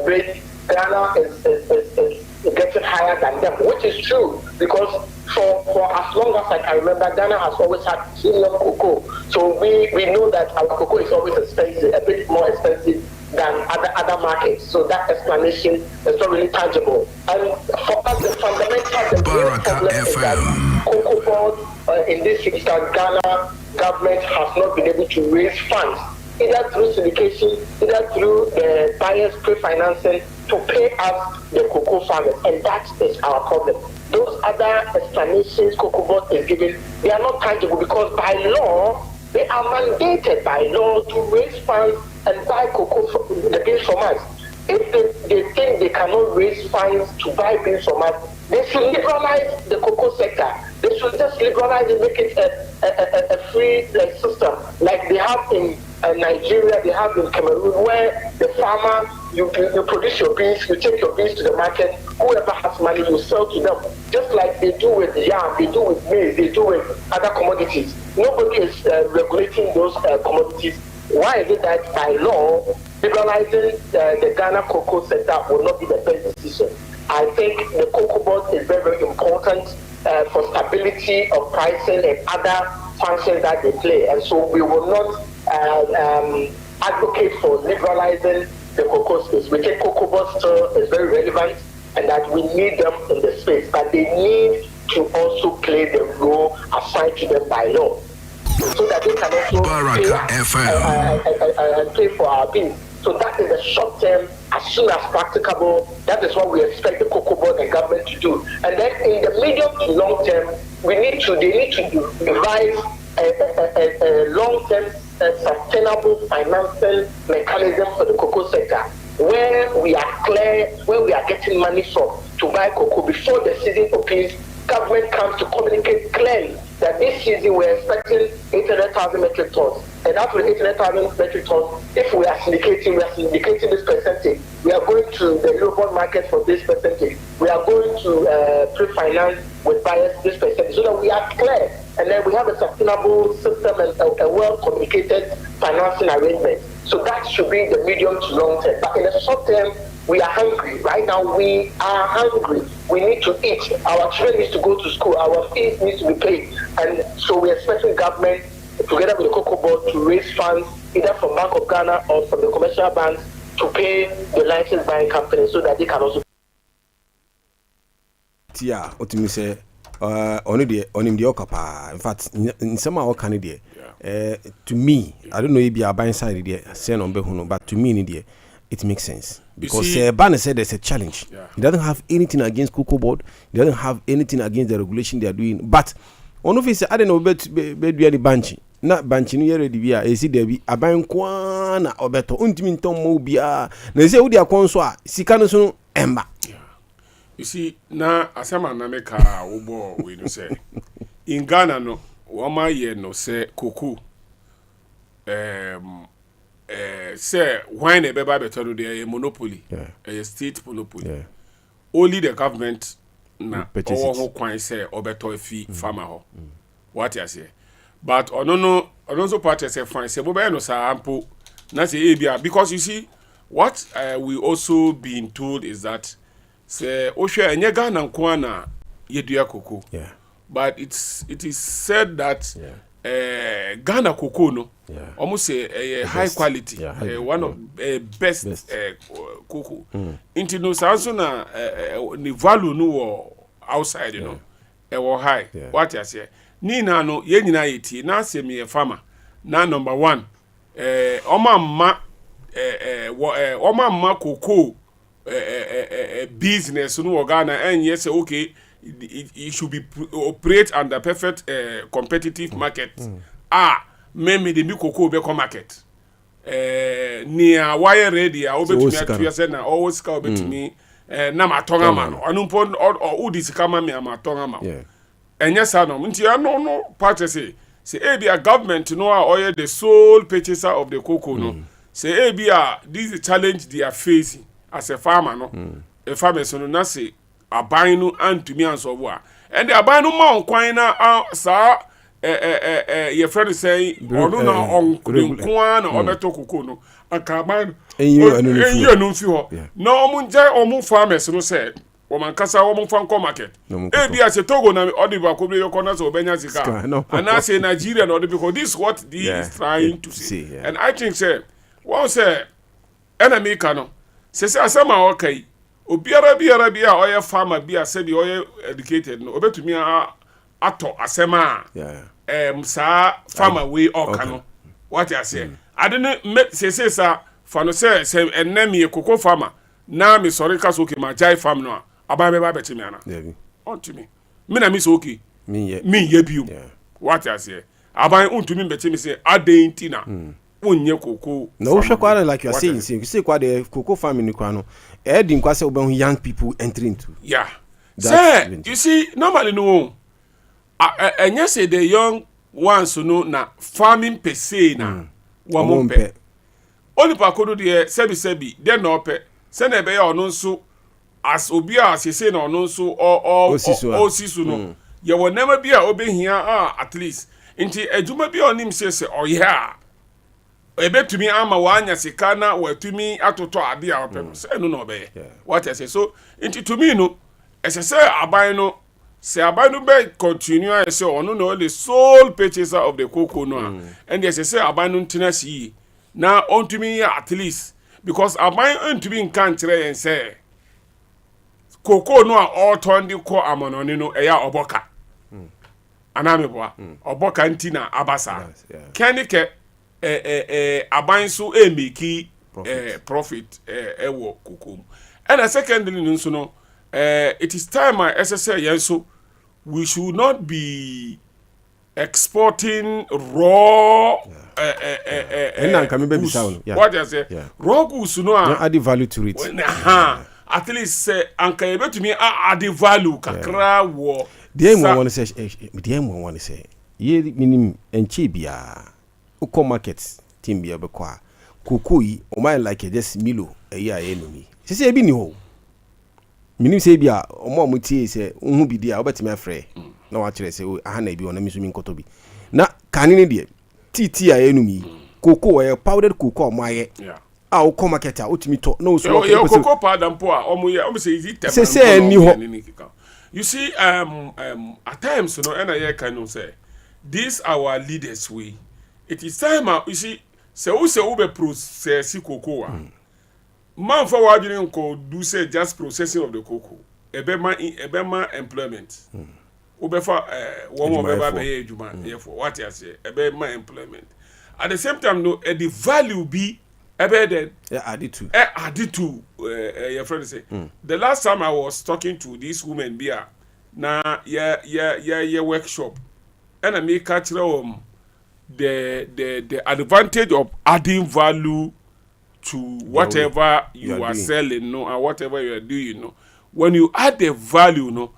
E: rate Ghana is getting higher than them, which is true because for as long as I can remember, Ghana has always had premium cocoa. So we know that our cocoa is always expensive, a bit more expensive than other markets. So that explanation is not really tangible. And for us, the fundamental, the real problem is that cocoa board in this instance, Ghana government has not been able to raise funds, either through syndication, either through the buyers pre-financing, to pay us the cocoa farmers, and that is our problem. Those other explanations cocoa board is giving, they are not tangible because by law, they are mandated by law to raise funds and buy cocoa the beans from us. If they think they cannot raise funds to buy beans from us, they should liberalize the cocoa sector. They should just liberalize and make it a free system like they have in Nigeria, they have in Cameroon, where the farmer, you produce your beans, you take your beans to the market, whoever has money, you sell to them. Just like they do with yam, they do with maize, they do with other commodities. Nobody is regulating those commodities. Why is it that by law, liberalizing the Ghana cocoa sector will not be the best decision? I think the cocoa board is very, very important for stability of pricing and other functions that they play. And so we will not advocate for liberalizing the cocoa space. We think cocoa board still is very relevant and that we need them in the space, but they need to also play the role assigned to them by law, so that they can also pay for our bills. So that is the short term, as soon as practicable. That is what we expect the cocoa board and government to do. And then in the medium to long term, they need to devise a long term sustainable financing mechanism for the cocoa sector, where we are clear, where we are getting money from to buy cocoa before the season opens. Government comes to communicate clearly that this season we're expecting 800,000 metric tons. And after 800,000 metric tons, if we are syndicating this percentage. We are going to the Eurobond market for this percentage. We are going to pre-finance with buyers this percentage, so that we are clear. And then we have a sustainable system and a well-communicated financing arrangement. So that should be the medium to long term. But in the short term, we are hungry. Right now, we are hungry. We need to eat. Our children need to go to school. Our fees need to be paid. And so we're expecting government, together with the cocoa board, to raise funds, either from Bank of Ghana or from the commercial banks, to pay the license buying companies so that they can also.
A: Tia, otimi say, onim the okapa. In fact, in some of our candidate, to me, I don't know if you are buying side there, say no behuno, but to me, it makes sense. Because Barney said there's a challenge.
B: Yeah.
A: He doesn't have anything against Cocoa Board. He doesn't have anything against the regulation they are doing. But one of his I don't know be banchi. Na banchi no yere di bia esi da bi aban kwa na obeto untimi ntom mo bia na se wudi akonso a sika no so emba.
B: You see, na asema na meka ubo we no say in Ghana no woma ye no say cocoa say why na beba beto no dey a monopoly, a state monopoly.
A: Yeah.
B: Only the government na
A: purchase
B: owo
A: it.
B: ho kwan say obeto afi farmer ho. What you say? But onono party say fine say bobe no sa ampo na say ebia because you see what we also been told is that say ohwe enye Ghana nko na yedua cocoa.
A: Yeah.
B: But it is said that Ghana cocoa no almost say high quality, one of best cocoa. Into no so na the value no outside you know e wo high. What you say? Ni na no ye nyina yeti na asem ye farmer na number 1 omamma cocoa business no Ghana and yes okay it should be operate under perfect competitive market. Me the big cocoa be market near wire ready obetumi atu say na always ka obetumi na matonga ma no anumpo o di sika ma me matonga ma enye sa no nti no party say a government no are the sole purchaser of the cocoa no say this is a challenge they are facing as a farmer no a farmer so no na say aban no antumi anso bo a and the aban no ma onkwan na sa your friend say onu na onkwan na obeto cocoa no aka aban enyo no fi ho na omu farmers no say woman kasa woman fan market as a Togo na odiba ko be corner so benya sika and I say Nigeria no because this is what he is trying to say. And I think say one say enemy kano say asema okay obiara bia oya farmer bia say be oya educated no obetumi ato asema sa farmer we okano what you say I didn't say sa fano say enemy cocoa farmer na me sorry ka so ke ma jai farm no aban be ba betimi ana ontumi me na me so okay me ye biu what you say aban ontumi betimi say adentina onye cocoa
A: no hwe kwa like you are saying you say kwa the cocoa farming kwa no e di nkwa say oban young people entering into
B: say you see normally no enye say the young ones no na farming per se na wamompe only pa kodo de sebi de no pe se na be ya ono nso as obi a sese na ono nso osisu no ye wo nema bi a obehia at least nti adwuma bi onim se oya ebetumi ama wanya sika na watumi atoto ade a opem se no no be what I say so nti to me no se aban no se aban no be continue say ono no the sole purchaser of the cocoa no and they say aban no ntinasi na ontumi at least because aban ontumi nkan kire yen say cocoa no a all turn the ko amononi no eya oboka anameboa oboka ntina abasa kenike aban so make profit ewo cocoa and a secondly nso no it is time I say yen so we should not be exporting raw what I say raw goods no
A: add value to it
B: at least say anka ebetumi add value kakra wo
A: the one say ye minim enche bia uko market team bia be kwa cocoa yi o my like just milo eya enumi say ebi ni ho minim say bia o mo tie say hu bi dia obetimi afre na wa kire say aha na bi ona mi so mi nkoto bi na kanini de titi a enumi cocoa e powdered cocoa mo aye a o ko market a otimi to na o so
B: cocoa powder mpo a omo say is it
A: say ni ho
B: you see at times no na ye kan no say these our leaders we it is time you see say we be process cocoa man for what you do say just processing of the cocoa ebema employment obefa one more be ejuma for what you say ebema employment at the same time no the value be Then
A: I did too.
B: Your friend say. The last time I was talking to this woman, Bia, na workshop, and I make catch the advantage of adding value to whatever you are selling, no, and whatever you are doing, no. When you add the value, no,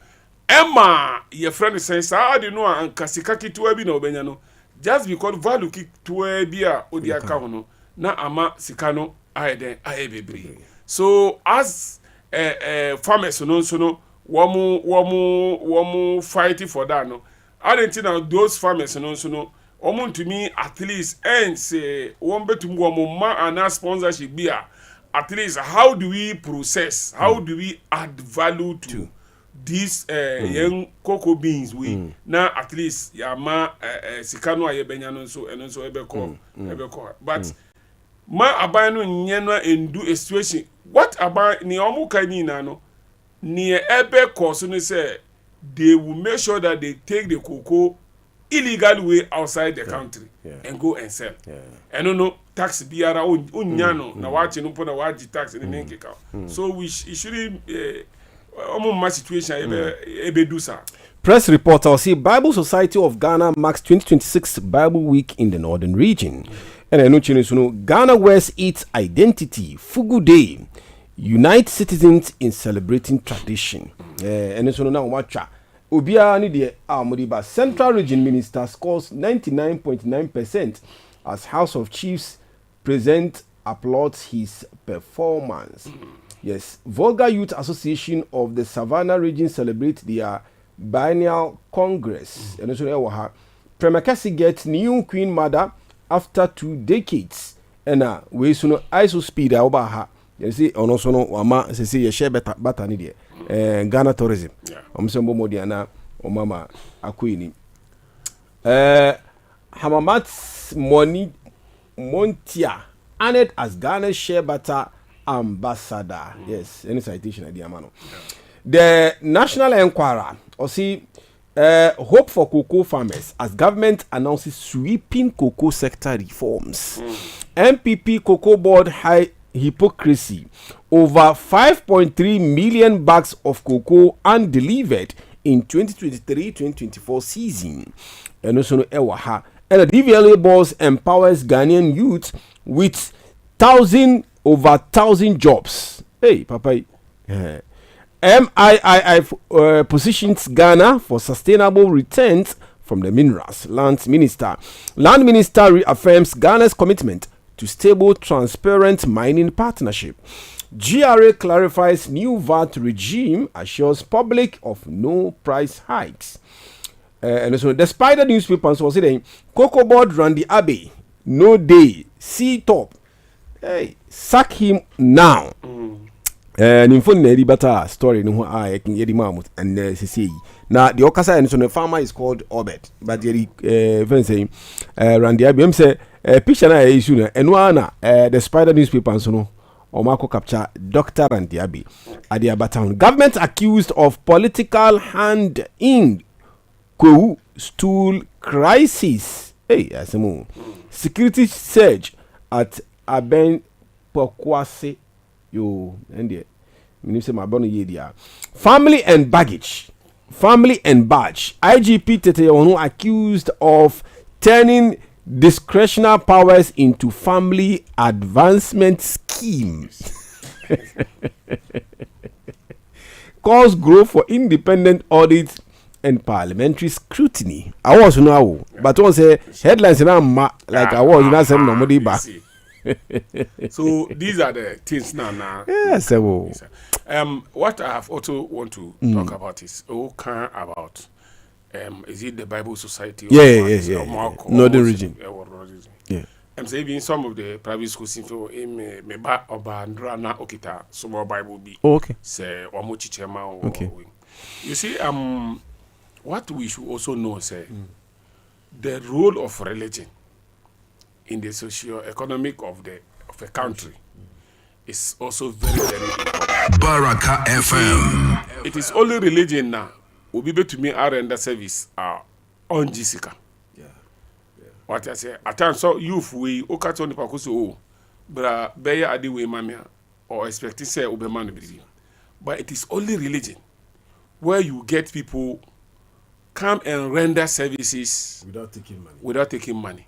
B: Emma, your friend says, I don't know, and Kasikaki to be no benyano. Just because value kick to a beer or the account, no, na ama sikano, I baby. So, as farmers, no, wamu fighting for that, no. I don't think those farmers, no, to me at least and say, one bet to ma and sponsorship beer. At least, how do we process? How do we add value to these young cocoa beans? We now at least yama sikano aye benyano so and so ebeko. But ma abano nyena endu a situation. What about ni omu kani nano? Ni ebeko so ne say they will make sure that they take the cocoa illegal way outside the country and go and sell. And no tax biara unyano na wachi no na waji tax in the nkeka. So it shouldn't my situation ebe do sa.
A: Press reporter see Bible Society of Ghana marks 2026 Bible Week in the Northern Region. And I know Ghana wears its identity, Fugu Day, unite citizens in celebrating tradition. And so now watch Obia ni de Amodiba Central Region Minister scores 99.9% as House of Chiefs President applauds his performance. Yes, Volga Youth Association of the Savannah Region celebrate their biennial congress. And so Premakasi gets new Queen Mother after 2 decades. And we soon ISO speed obaha. You see, also no wama se ye share better ni de. Ghana tourism. Omsembo modiana omama akuini. Hamamat Montia honored as Ghana's share butter ambassador. Yes, any citation idea mano. The National Enquirer or see hope for cocoa farmers as government announces sweeping cocoa sector reforms. MPP Cocoa Board high hypocrisy. Over 5.3 million bags of cocoa undelivered in 2023-2024 season. And also Ewaha. And the DVLA boss empowers Ghanaian youth with over 1,000 jobs. Hey, Papa. MII positions Ghana for sustainable returns from the minerals. Land Minister reaffirms Ghana's commitment to stable, transparent mining partnership. GRA clarifies new VAT regime, assures public of no price hikes. And so, despite the newspapers was saying, Cocoa Board Randy Abbey, no day, see top. Hey, sack him now. And in front of the story, no I can get him out and see. Now, the Okasa and so the farmer is called Obed, but the saying Randy Abbey say picture na issue and one the Spider newspaper and so no. Omako capture Dr. Randy Abbey at the Abatown. Government accused of political hand in Kwewu stool crisis. Hey, asemo. Security surge at Aben Pokwase. Yo, and family and baggage. IGP Tete Onu accused of turning discretionary powers into family advancement schemes. Calls grow for independent audit and parliamentary scrutiny. I was now, but one say headlines like I was not saying nobody back.
B: So these are the things now.
A: Yes,
B: what I have also want to talk about is about is it the Bible Society?
A: Yeah. Northern region. Yeah.
B: I'm saying some of the private schools in Meba Obandrana Okita, small Bible be.
A: Okay.
B: Say Omochichema.
A: Okay.
B: You see, what we should also know, say, the role of religion in the socio-economic of a country is also very, very important.
C: Baraka FM.
B: It is only religion now will be able to me our render service on Jessica. What I say, at times so youth we okatoni pakuso bra be ya ade we mamia or expecting say obema no believe. But it is only religion where you get people come and render services without taking money.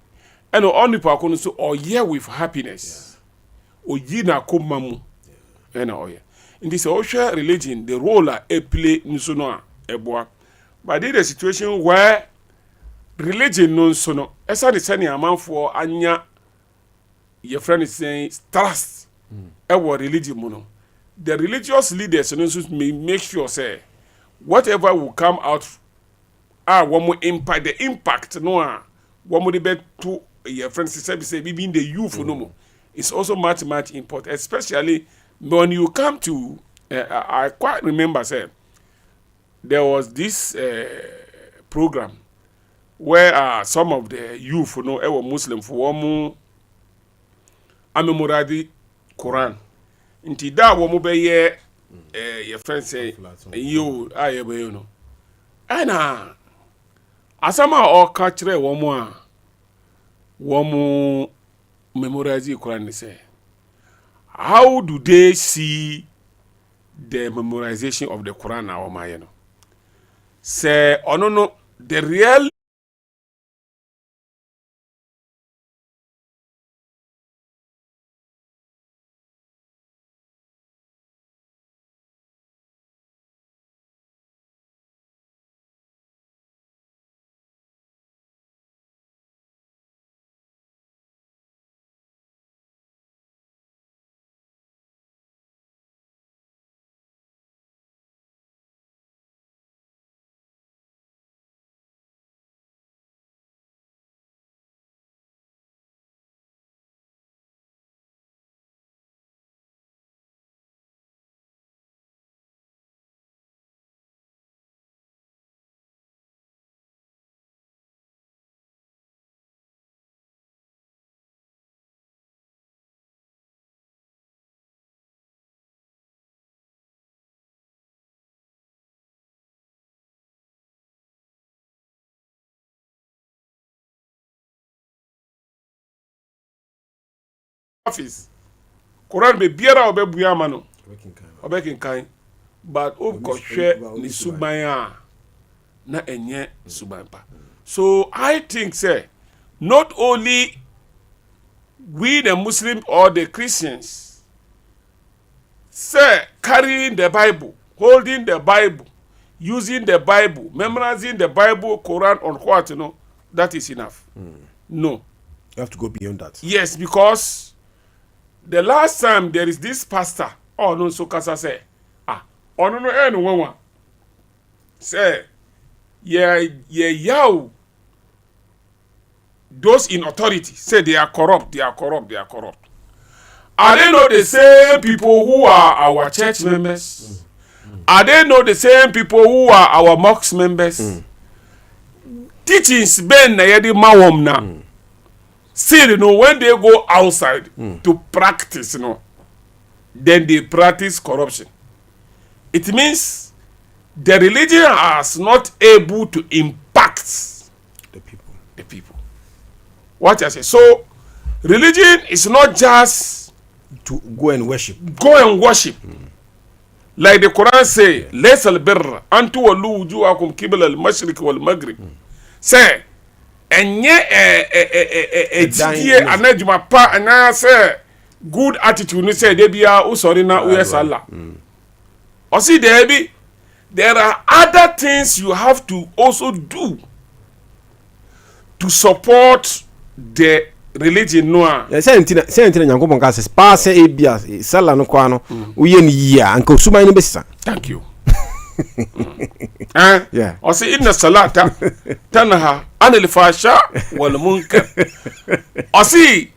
B: And only people so or yeah with happiness. Or ye na komamu. And oh yeah. In this social religion, the role a play nsono eboa. But there is a situation where religion no nsono. Esa de sani amanfo anya your friend is saying trust religion mono. The religious leaders may make sure say whatever will come out one more impact the impact no one more debate to your friends say being the youth no more. It's also much important, especially when you come to I quite remember say there was this program where some of the youth were Muslim for one amemoradi Quran inti da wo mo be ye your friend say you ayebe you know ana asama o ka kire wo mo memorize Quran say how do they see the memorization of the Quran na o ma ye no say no the real office Quran be biara obebuya ma no obekin kan but o ko hwe ni suban a na enye suban pa. So I think say not only we the Muslims or the Christians say carrying the Bible, holding the Bible, using the Bible, memorizing the Bible, Quran on what that is enough. No,
A: you have to go beyond that.
B: Yes, because the last time there is this pastor, no so kasa say, no one say, yeah, those in authority say they are corrupt. Are they not the same people who are our church members? Are they not the same people who are our mosque members? Teachings ben na yedi mawom na. Still, when they go outside to practice, then they practice corruption. It means the religion is not able to impact the people. What I say? So, religion is not just
A: to go and worship.
B: Like the Quran say, "Laysa al-birra an tuwallu wujuhakum qibla al-mashriq wal-maghrib." Say, enye anajuma pa ana say good attitude ni say dey bia usori na uyesala. Or see there are other things you have to also do to support the religion no.
A: Say ntina nyankopon ka say pa say ebia sala no kwa no uye ni yia anka osuma ni besisa.
B: Thank you. Yeah. Or say inna salata tanha anil fasha wal munkar. Or see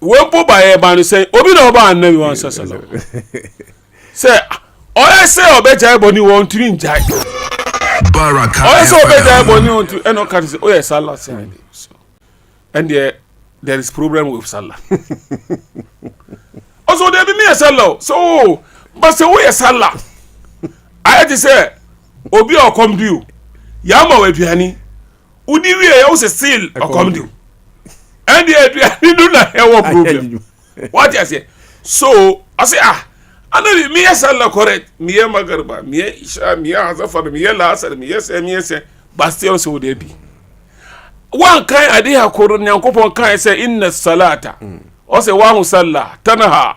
B: when po ba e ba no say obi na oba annabi wan sallallahu. Say oya say obeja eboni won tiri njai.
C: Baraka.
B: Oya say obeja eboni won to eno kan say oya sallah say. And there is problem with Salah. Also, there be me a Salah. So, but say we a Salah. I had to say, Obi or come to you. Yama we piani. Udi we a house still or come to you. And the piani do not have a problem. What you say? So I say ana me sallah correct me magarba me isha me azafar me lasar me say but still so dey be one kind ade hakoro nyankopon kan say inna salata o say wa hu sallah tanaha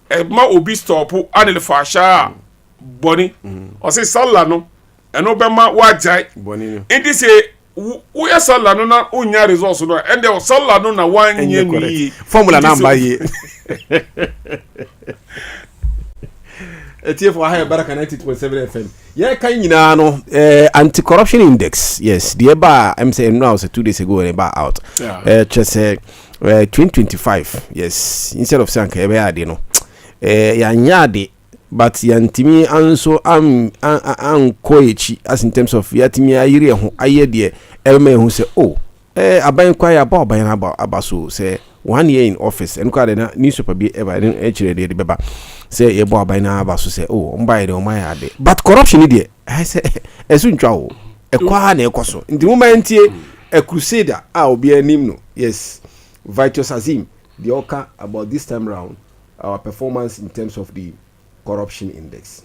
B: e ma obi stop anil fasha boni o say sallah no eno be ma wajai
A: boni
B: enti say wo ya sallah no na unya results no and the sallah no na wan nye ni
A: formula number ye etiefo ha Baraka 90.7 FM ye kan nyina no anti corruption index yes the ba I'm saying now 2 days ago and about out just 2025 yes instead of saying ka be ade no ya nyade but yantimi anso am koechi as in terms of yatimi ayire ho aye de elma hu say aban kwa ya ba oban aba so say 1 year in office and kwa na newspaper bi ever chire de beba say ye bo aban na aba so say mba de o man ade but corruption dey I say esu ntwa o ekwa na ekoso ndi moment a crusader obi anim no yes Vitus Azim the oka about this time round our performance in terms of the corruption index.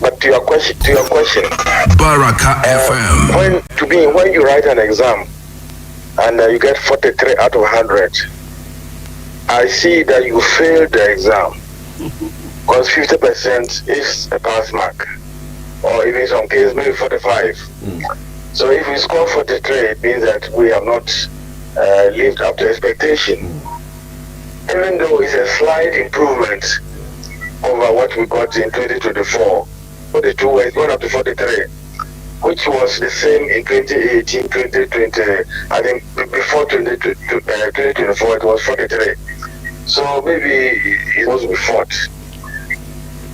E: But to your question,
C: Baraka FM.
E: When you write an exam and you get 43 out of 100, I see that you failed the exam because 50% is a pass mark, or even some cases maybe 45. So if we score 43, it means that we have not lived up to expectation. Even though it's a slight improvement over what we got in 2024, 42 was going up to 43, which was the same in 2018, 2020. I think before 2024 it was 43. So maybe it was fought.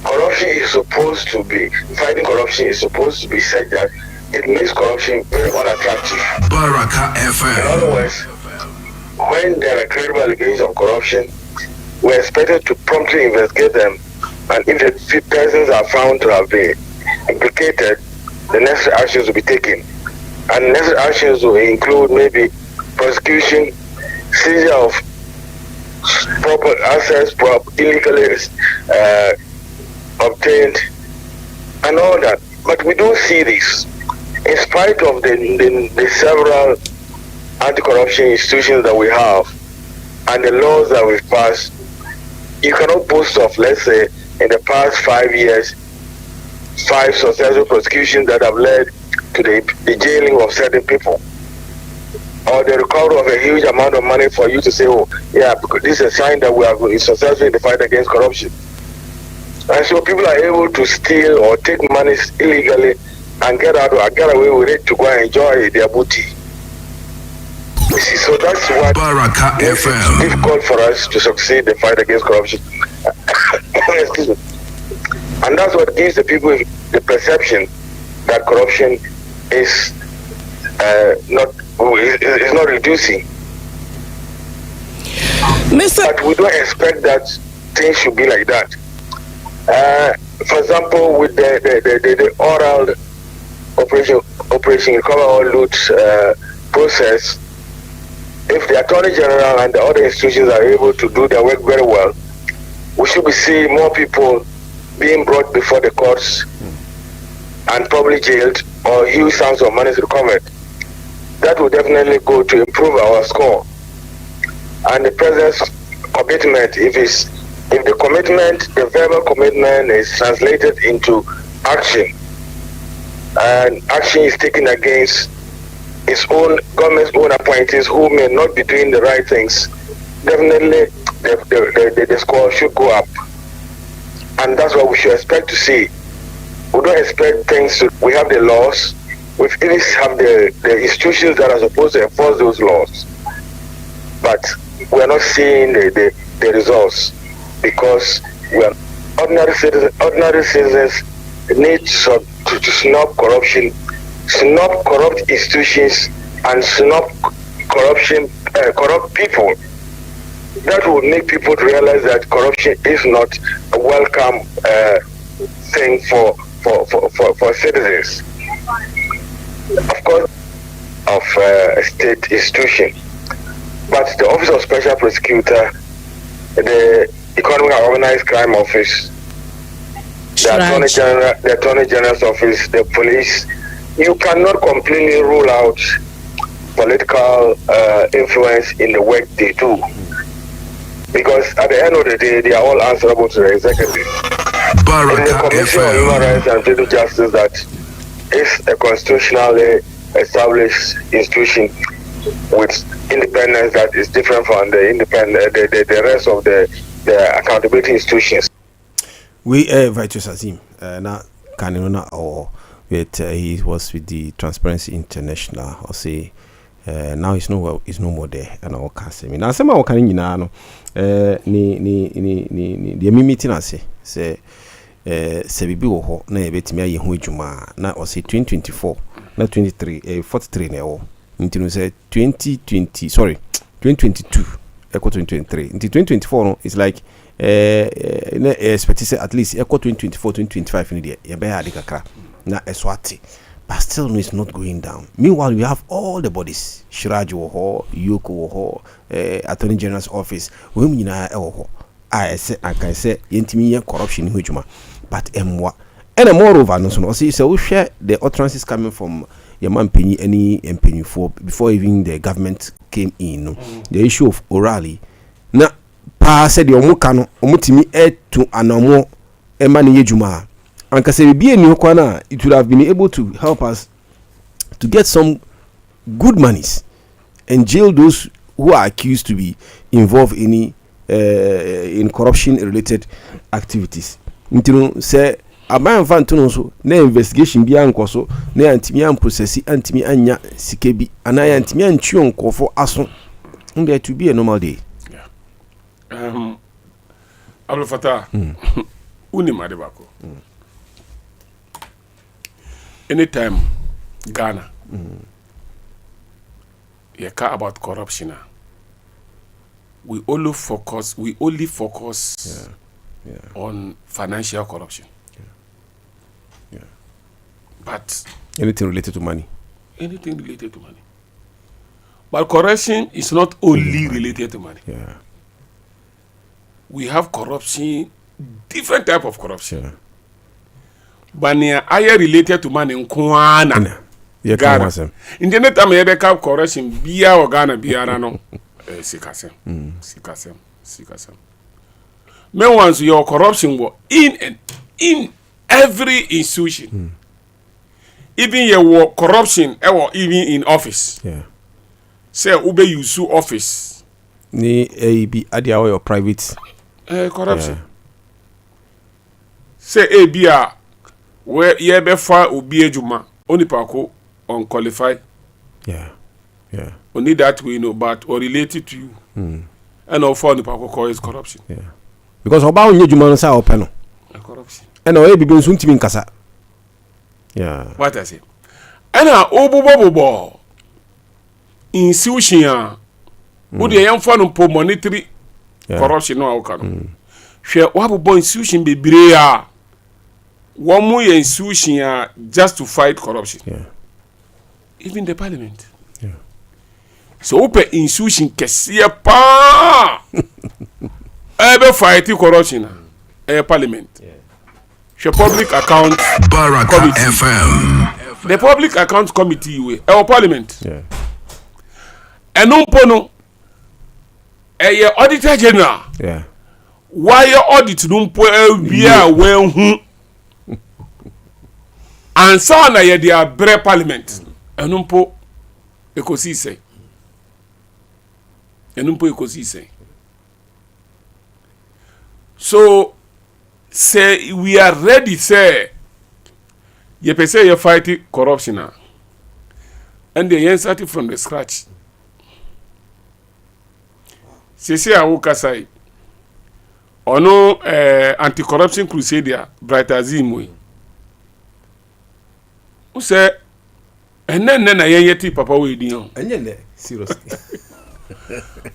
E: Corruption is supposed to be, fighting corruption is supposed to be said that it makes corruption very unattractive.
C: Baraka
E: In
C: FM.
E: other words, when there are credible allegations of corruption, we're expected to promptly investigate them, and if the persons are found to have been implicated, the necessary actions will be taken. And necessary actions will include maybe prosecution, seizure of proper assets, illegally obtained, and all that. But we don't see this. In spite of the several anti-corruption institutions that we have and the laws that we've passed, you cannot boast of, let's say, in the past 5 years, 5 successful prosecutions that have led to the jailing of certain people, or the recovery of a huge amount of money for you to say, because this is a sign that we are successful in the fight against corruption. And so people are able to steal or take money illegally and get away with it to go and enjoy their booty. You see, so that's why
C: Baraka
E: it's
C: FM.
E: difficult for us to succeed in the fight against corruption. Excuse me. And that's what gives the people the perception that corruption is not reducing. But we don't expect that things should be like that. For example, with the oral operation recover all loot process, if the Attorney General and the other institutions are able to do their work very well, we should be seeing more people being brought before the courts and probably jailed, or huge sums of money recovered. That will definitely go to improve our score. And the President's commitment, if the commitment, the verbal commitment is translated into action, and action is taken against its own government's own appointees who may not be doing the right things, definitely the score should go up. And that's what we should expect to see. We don't expect things to, we have the laws, we have the institutions that are supposed to enforce those laws, but we are not seeing the results, because we are ordinary citizens need to snub corruption, snub corrupt institutions, and snub corrupt people. That will make people realize that corruption is not a welcome thing for citizens. Of course, of a state institution, but the Office of Special Prosecutor
F: the Economic and Organized Crime Office, the Attorney General's Office, the police. You cannot completely rule out political influence in the work they do, because at the end of the day, they are all answerable to the executive.
C: Baraka
F: The Commission on Human Rights and Civil Justice, that is a constitutionally established institution with independence that is different from the the rest of the accountability institutions.
A: We Vitus Azim now Kanina or with he was with the Transparency International or say now he's no more there and all can say me now some of can no ni the meeting ase say se bibi wo ho na ebetimi aye ho adwuma na o say 2024 na 23 43 na wo ntino say 2022 equal 2023 until 2024 no it's like expect say at least equal 2024 2025 in there ya be ade kakra na eswati but still no, it's not going down. Meanwhile, we have all the bodies. Shiraj wo Yoko wo Attorney General's Office. We nyina ho. I can say yentimi corruption in hujuma. But emwa. And moreover, no so say we share the utterances coming from your man penny any penny before even the government came in. No? The issue of orally. Na pa said the omuka no omutimi to anamo emani yejuma. And it would have been able to help us to get some good monies and jail those who are accused to be involved in corruption related activities. Say aban fantono so na investigation bi ankoso na antimi an process antimi anya sikebi ana antimi antwio nkofo aso. There to be a normal day.
B: Yeah. Abdul Fattah. Uni madebako. Anytime Ghana you care about corruption, we only focus on financial corruption.
A: Yeah.
B: But
A: anything related to money.
B: But corruption is not only related to money.
A: Yeah.
B: We have corruption, different type of corruption. Yeah. But near higher related to money in Kwana. Ghana. In the time you have corruption, Bia or Ghana, Biara no. Sikasem. Men once your corruption was in every institution. Even your corruption, even in office.
A: Yeah.
B: Say ube you sue office.
A: Ni be adia or private.
B: Corruption. Yeah. Say Bia. Where ye be far obi ejuma only pako unqualified.
A: Yeah.
B: Only that we know, but or related to you. And all for the pako call is corruption.
A: Yeah. Because oba onye ejuma no sa open no.
B: Corruption.
A: And o e bibi nso ntimi nkasa. Yeah.
B: What I say? And obobobo institution wo de yan fa no po monetary corruption no awka no. Hwe wabobo institution bebre a one more institution just to fight corruption.
A: Yeah.
B: Even the parliament.
A: Yeah.
B: So open institution kesiye pa. Ebe fight corruption. Parliament.
A: Yeah.
B: The public account
C: Baraka
B: committee.
C: FM.
B: The public account committee we our parliament.
A: Yeah.
B: Enumpono auditor general.
A: Yeah.
B: Why audit numpo bia we hu ansa na ye dia bre parliament enumpo ekosi say so say we are ready say ye pese you fight corruption and the yen start from the scratch say awuka sai ono anti corruption crusader Bright Azim we say enen na yen yeti papa we din o
A: Enye seriously.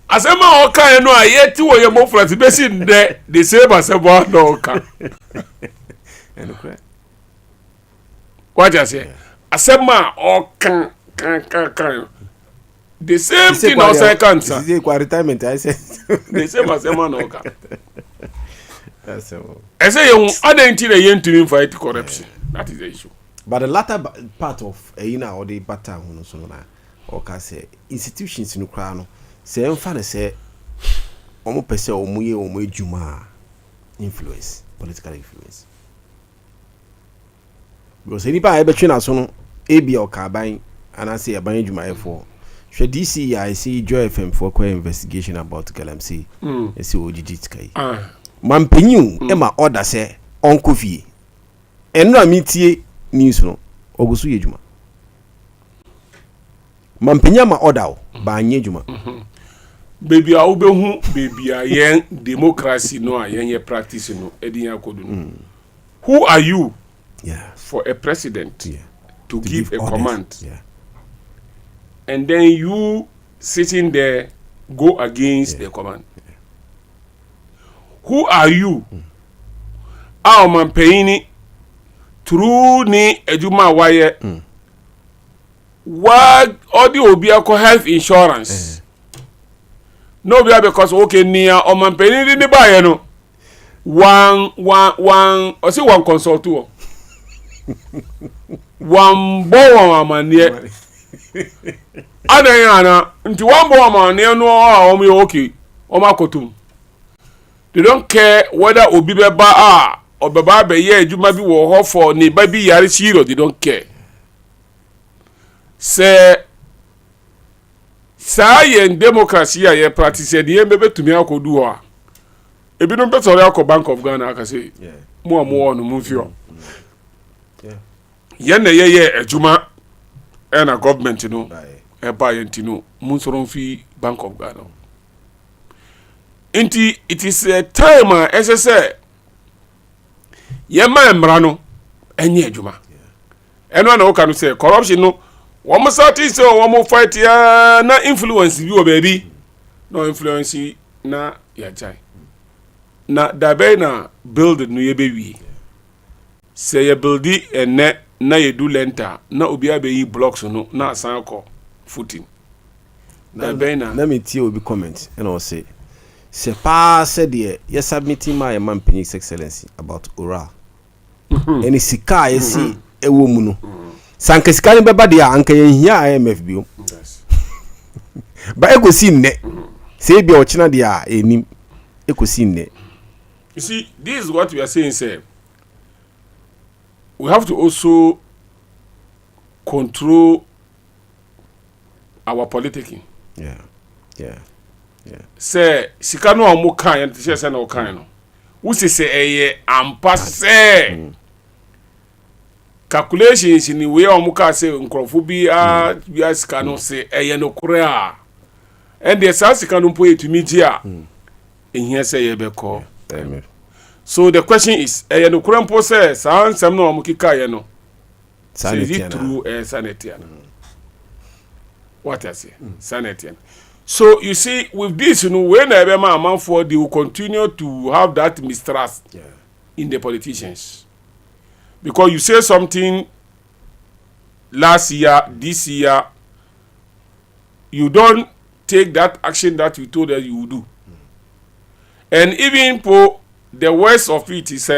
B: asema o kan no ayeti wo ye mo flat be si nde the same asema no kan what I say asema o kan The same thing also cancer.
A: This is a retirement. I said
B: The same as man oka.
A: that's all.
B: I say you identity yen to fight corruption. That is the issue.
A: But the latter part of or the battle no so na or can say institutions no kra no say emfa na say omo pese omo ye omo adwuma influence, political influence. Because anybody ebe twe na so no ebi o ka ban and I say aban adwuma for hwe DC I see Joy FM for investigation about Galamsey. I see OGG kai. Mampenyu ema order say onko fie. Enra mitie news no ogusu yejuma. Mampenya ma order o ba anye juma.
B: Baby a ubehu baby a yen democracy no a yen ye practice no edin akodu no. Who are you?
A: Yeah.
B: For a president to give a
A: orders.
B: command.
A: Yeah.
B: And then you sitting there go against the command.
A: Yeah.
B: Who are you? Our man payini through ni ejuma waye. What odi obi akọ health insurance. No be because okay near o man payini ni ba ye no. One o say one consult o. One bo one man here. Adayana nti one bo man here no o me okay. O ma kotum. They don't care whether obi be ba or baba be ye adwuma bi wo ho for ne ba bi yare shiro. They don't care. Say yen democracy ye practice ye mebe tumi akodu ho a ebi no beto ya Bank of Ghana aka say mo no mu fio ye na ye adwuma na government no e ba ye ntino mu soro fi Bank of Ghana. Inti it is a time say ye ma emra no enye adwuma eno na wo ka no say corruption no wo mo sati say wo mo fight ya na influence bi o baby no influence na ya jai na dabe na build no ye bewi say ye buildi ene na ye do lenta na obi abeyi blocks no na asan ko footing dabe na
A: me tie obi comment and I say c'est pas said ye submitting my Mampany's excellency about oral any sika ye si ewo mu no sanka sika ni beba de anka ye hia IMF bio ba ekosi nne say bia ochina de a enim ekosi nne.
B: You see, this is what we are saying, sir. We have to also control our politicking.
A: Yeah.
B: Say, sikano amu kan, and she say no kan no. We say ampa say. Calculations in the way amu ka say nkrofo bi sikano say no korea. And the sikano po etumi ji a. Ehia say ye be call. So the question is, no kurempo say sansem no omukika ye no. Is it true sanity? What I say? Sanity. So you see, with this, when a man for they will continue to have that mistrust in the politicians. Because you say something last year, this year, you don't take that action that you told us you would do. And even for the worst of it is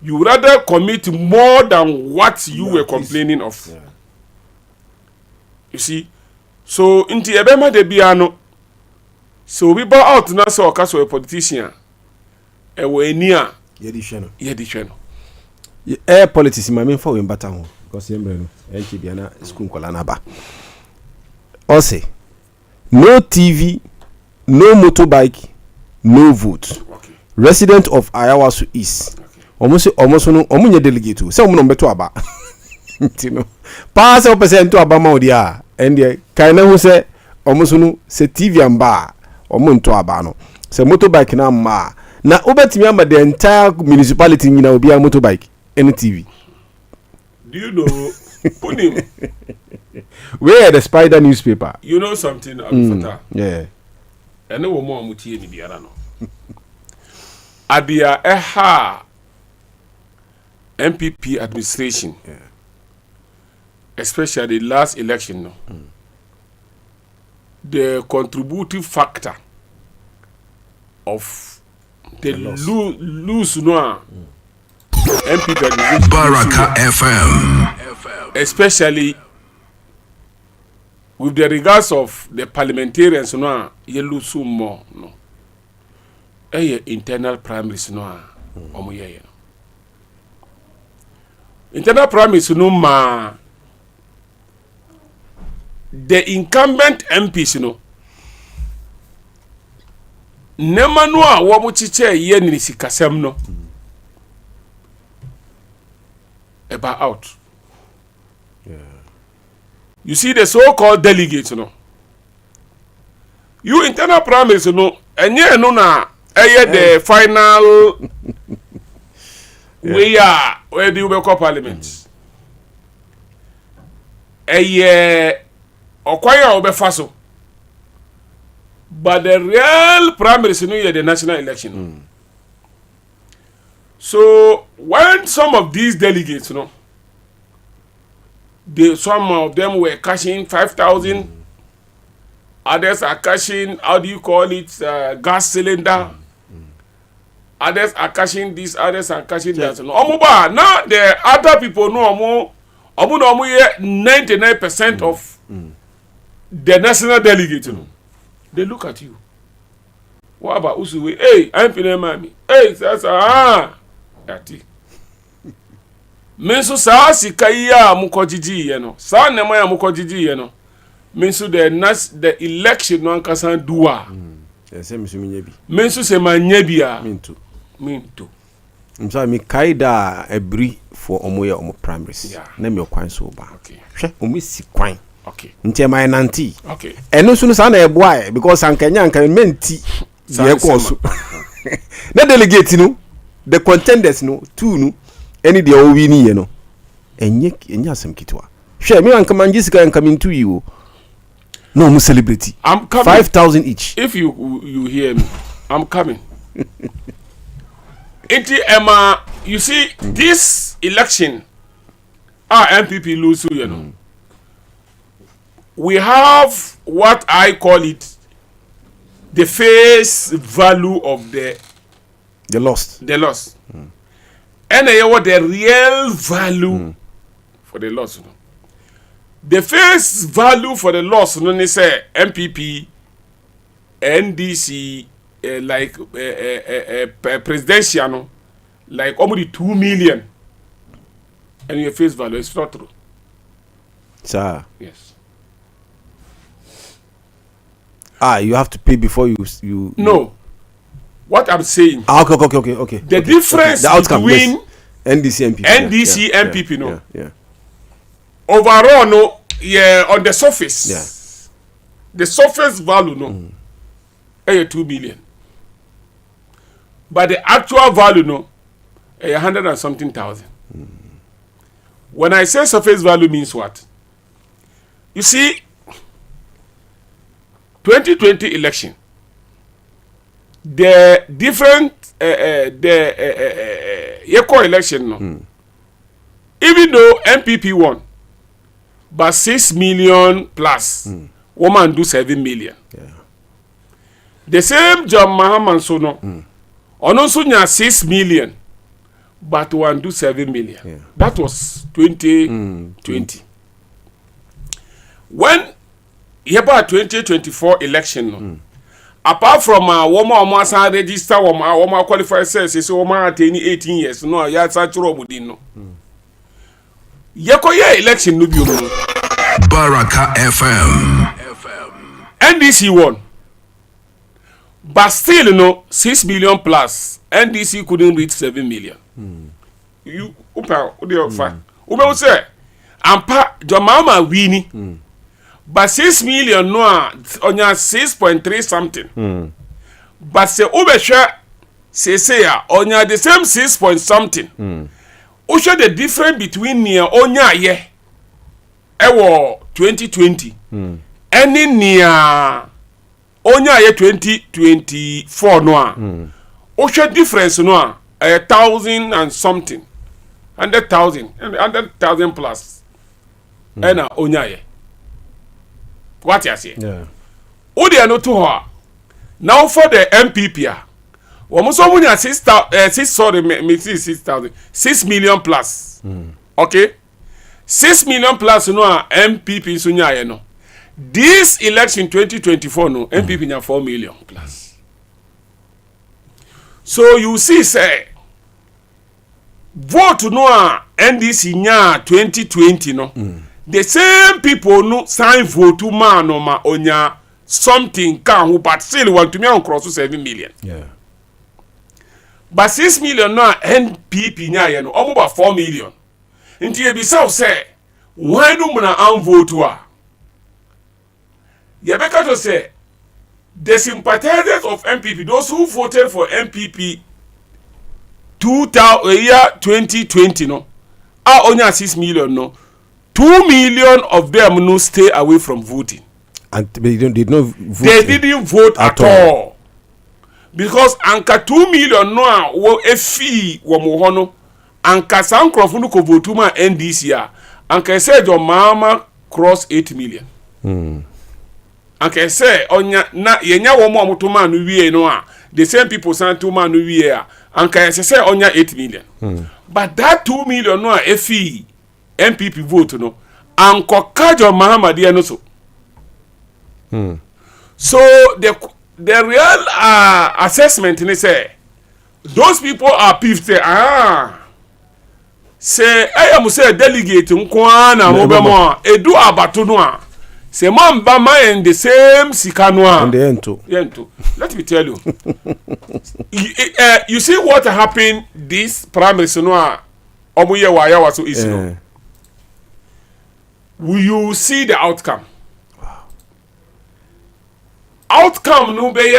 B: you rather commit more than what you were complaining of. Yeah. You see? So, inti ebema de biano. So, we bought out na so okaso a politician. We enia. Yedisheno.
A: Air politics, my main for him battle. Because you know, school kolanaba. Also, no TV, no motorbike. No vote. Okay. Resident of Ayawasu East. Almost no omunye delegate. Say omuno beto aba. Tino. Pass up percent to aba ma odia. And the kaina who say almost no se TV amba omunto aba no. Se motorbike na ma. Na obetimi amba the entire municipality nyina obi a motorbike and TV.
B: Do you know Punim?
A: Where the Spider newspaper?
B: You know something about
A: yeah.
B: And no more mutie ni biara no. Adia MPP administration. Yeah. Especially the last election no. the contributive factor of the lose no MP
C: Baraka FM.
B: especially with the regards of the parliamentarians no ye lose more no internal primaries no omo ye internal primaries no ma the incumbent MPs no nema no a wo mo chiche ye ni sikasem no about out. You see the so-called delegates no you internal primaries no enye no na the final where do you call parliament okwaya obefa so but the real primaries no the national election so when some of these delegates some of them were cashing 5,000 others are cashing how do you call it gas cylinder others are cashing this others are cashing that now the other people know 99% of the national delegate they look at you what about Usuwe hey I'm feeling mommy hey sasa ati menso saa sika ya mukojiji ye no saa nema ya mukojiji ye no menso the election no ankasa duwa
A: se misu minyebi
B: menso se manyebi a minto
A: msa mi kaida ebri for omoye omo primaries na me okwan so ba hwe omo si kwan nti my nanti eno so no saa na eboa because ankanya ankan menti ye ko so na delegate no the contenders no two no any the owi ni ye no enye asem kitwa hwe me anka manjisika anka mintu yi o no mu celebrity
B: I'm coming
A: 5,000 each
B: if you hear me I'm coming Emma you see this election our MPP lose you know we have what I call it the face value of the
A: loss
B: and what the real value for the loss the face value for the loss no say MPP NDC like presidential no like almost 2 million and your face value is not true
A: sir
B: yes
A: you have to pay before you
B: no what I'm saying
A: okay
B: the difference
A: the outcome,
B: between
A: NDC
B: MPP no overall no on the surface the surface value no 2 million but the actual value no 100 and something thousand when I say surface value means what you see 2020 election the different eco election no even though MPP won but 6 million plus woman do 7 million the same John Mahama so no also nya 6 million but one do 7 million that was 2020 when about 2024 election no apart from woman san register woman qualify say woman attain 18 years no ya sa churo budin no yekoye election no bi o
C: Baraka FM
B: NDC won but still no 6 million plus NDC couldn't reach 7 million you upa o fa ube say ampa jomama wini but 6 million no onya 6.3 something but say ubehwe say ya onya the same 6 point something o show the difference between near onya ye ewo 2020 any near onya ye 2024 no o show difference no 1,000 and something 100,000 plus ena onya ye what you say o de no to ho now for the MPP wɔn so munya 6 million plus okay 6 million plus no a MPP so nya ye no this election 2024 no MPP nya 4 million plus so you see say vote no a NDC nya 2020 no the same people no sign vote to man no ma onya something can who but still want to me on cross 7 million
A: yeah.
B: But 6 million no NPP nya ye no omo 4 million nti e bi say why no muna an vote wa ye beka to say the sympathizers of MPP those who voted for MPP 2020 no onya 6 million no 2 million of them no stay away from voting
A: and they did not vote.
B: They didn't vote at all. Because anka 2 million no a wo efi wo mo ho no anka sankrofo no ko vote ma NDC a anka say jo mama cross 8 million. Anka say onya na yenya wo mo to ma no wie no a the same people san to ma no wie a anka say onya 8 million. But that 2 million no a efi MPP vote no anko kajo Mahamadi no so. So the real assessment they say those people are peeved say I am say delegate nko na mo be mo edu abato no a say man ba man the same sika no a
A: yento
B: let me tell you you see what happened this primaries no a omuye wa ya waso is no will you see the outcome? Outcome no be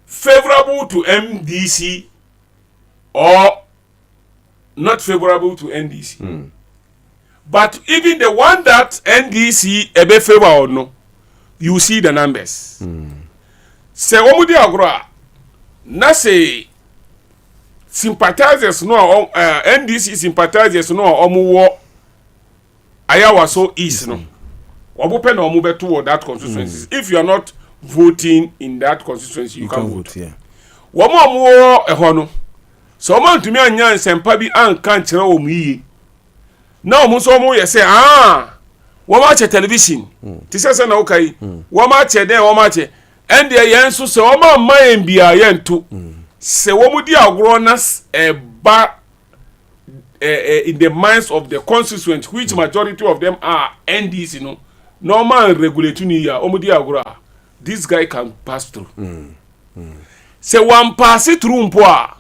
B: favorable to MDC or not favorable to NDC. But even the one that NDC ebe favor or no, you see the numbers. Se omudi agro na say sympathizers no NDC sympathizers no omuwo ayawa so east no. Obupe na omube toward that constituency. If you are not voting in that constituency you can vote.
A: Yeah.
B: Womo eho no. So man to me anya nsempa bi anka nkere omu yi. Na omu so omu ye say woma che television. Ti se na ukai. Woma che den woma che. Ende ye nso se woma man bia ye nto. Se womu di agro na ba in the minds of the constituents which majority of them are NDC no. Normal regulatory ni ya omu di agro this guy can pass through. Say one pass it through mpo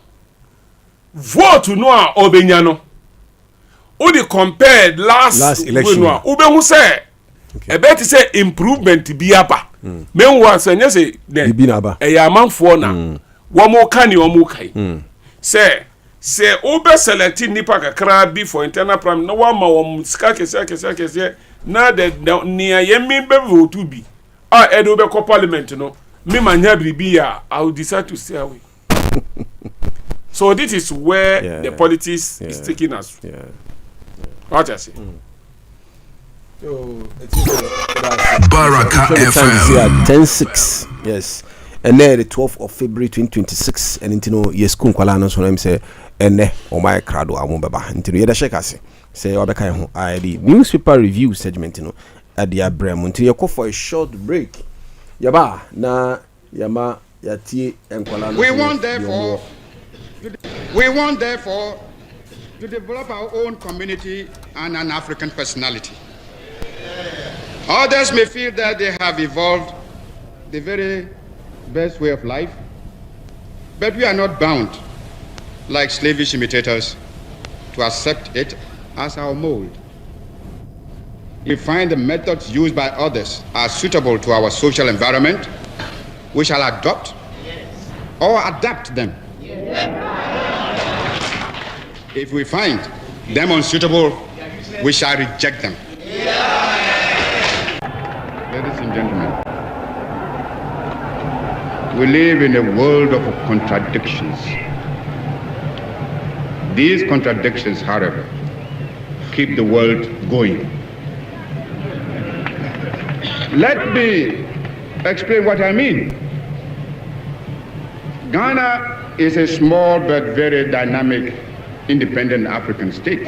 B: vote no a obenya no. O de compared last
A: election
B: no ube hu say e bet say improvement bi aba. Menwa say nya say
A: bi na aba.
B: E ya manfo na wo mo ka ni wo mo kai. Say ube select nipa kakra bi for internal pram no wa ma wo sika kese na de nia yemi be vote bi. Edo be ko parliament no me manya bribi ya I will decide to stay away. So this is where the politics is taking us. What I say.
C: Baraka FM
A: 10-6. Yes. And then the 12th of February 2026 and intino yes kun kwala no so say ene o my crowd amon baba intino ye da shake ase say obeka ho the newspaper review segment no at the abrem until you call for a short break yaba na yama yatie enkwala no.
G: We want therefore to develop our own community and an African personality. Others may feel that they have evolved the very best way of life, but we are not bound, like slavish imitators, to accept it as our mold. If we find the methods used by others are suitable to our social environment, we shall adopt or adapt them. If we find them unsuitable, we shall reject them. Ladies and gentlemen, we live in a world of contradictions. These contradictions, however, keep the world going. Let me explain what I mean. Ghana is a small but very dynamic independent African state.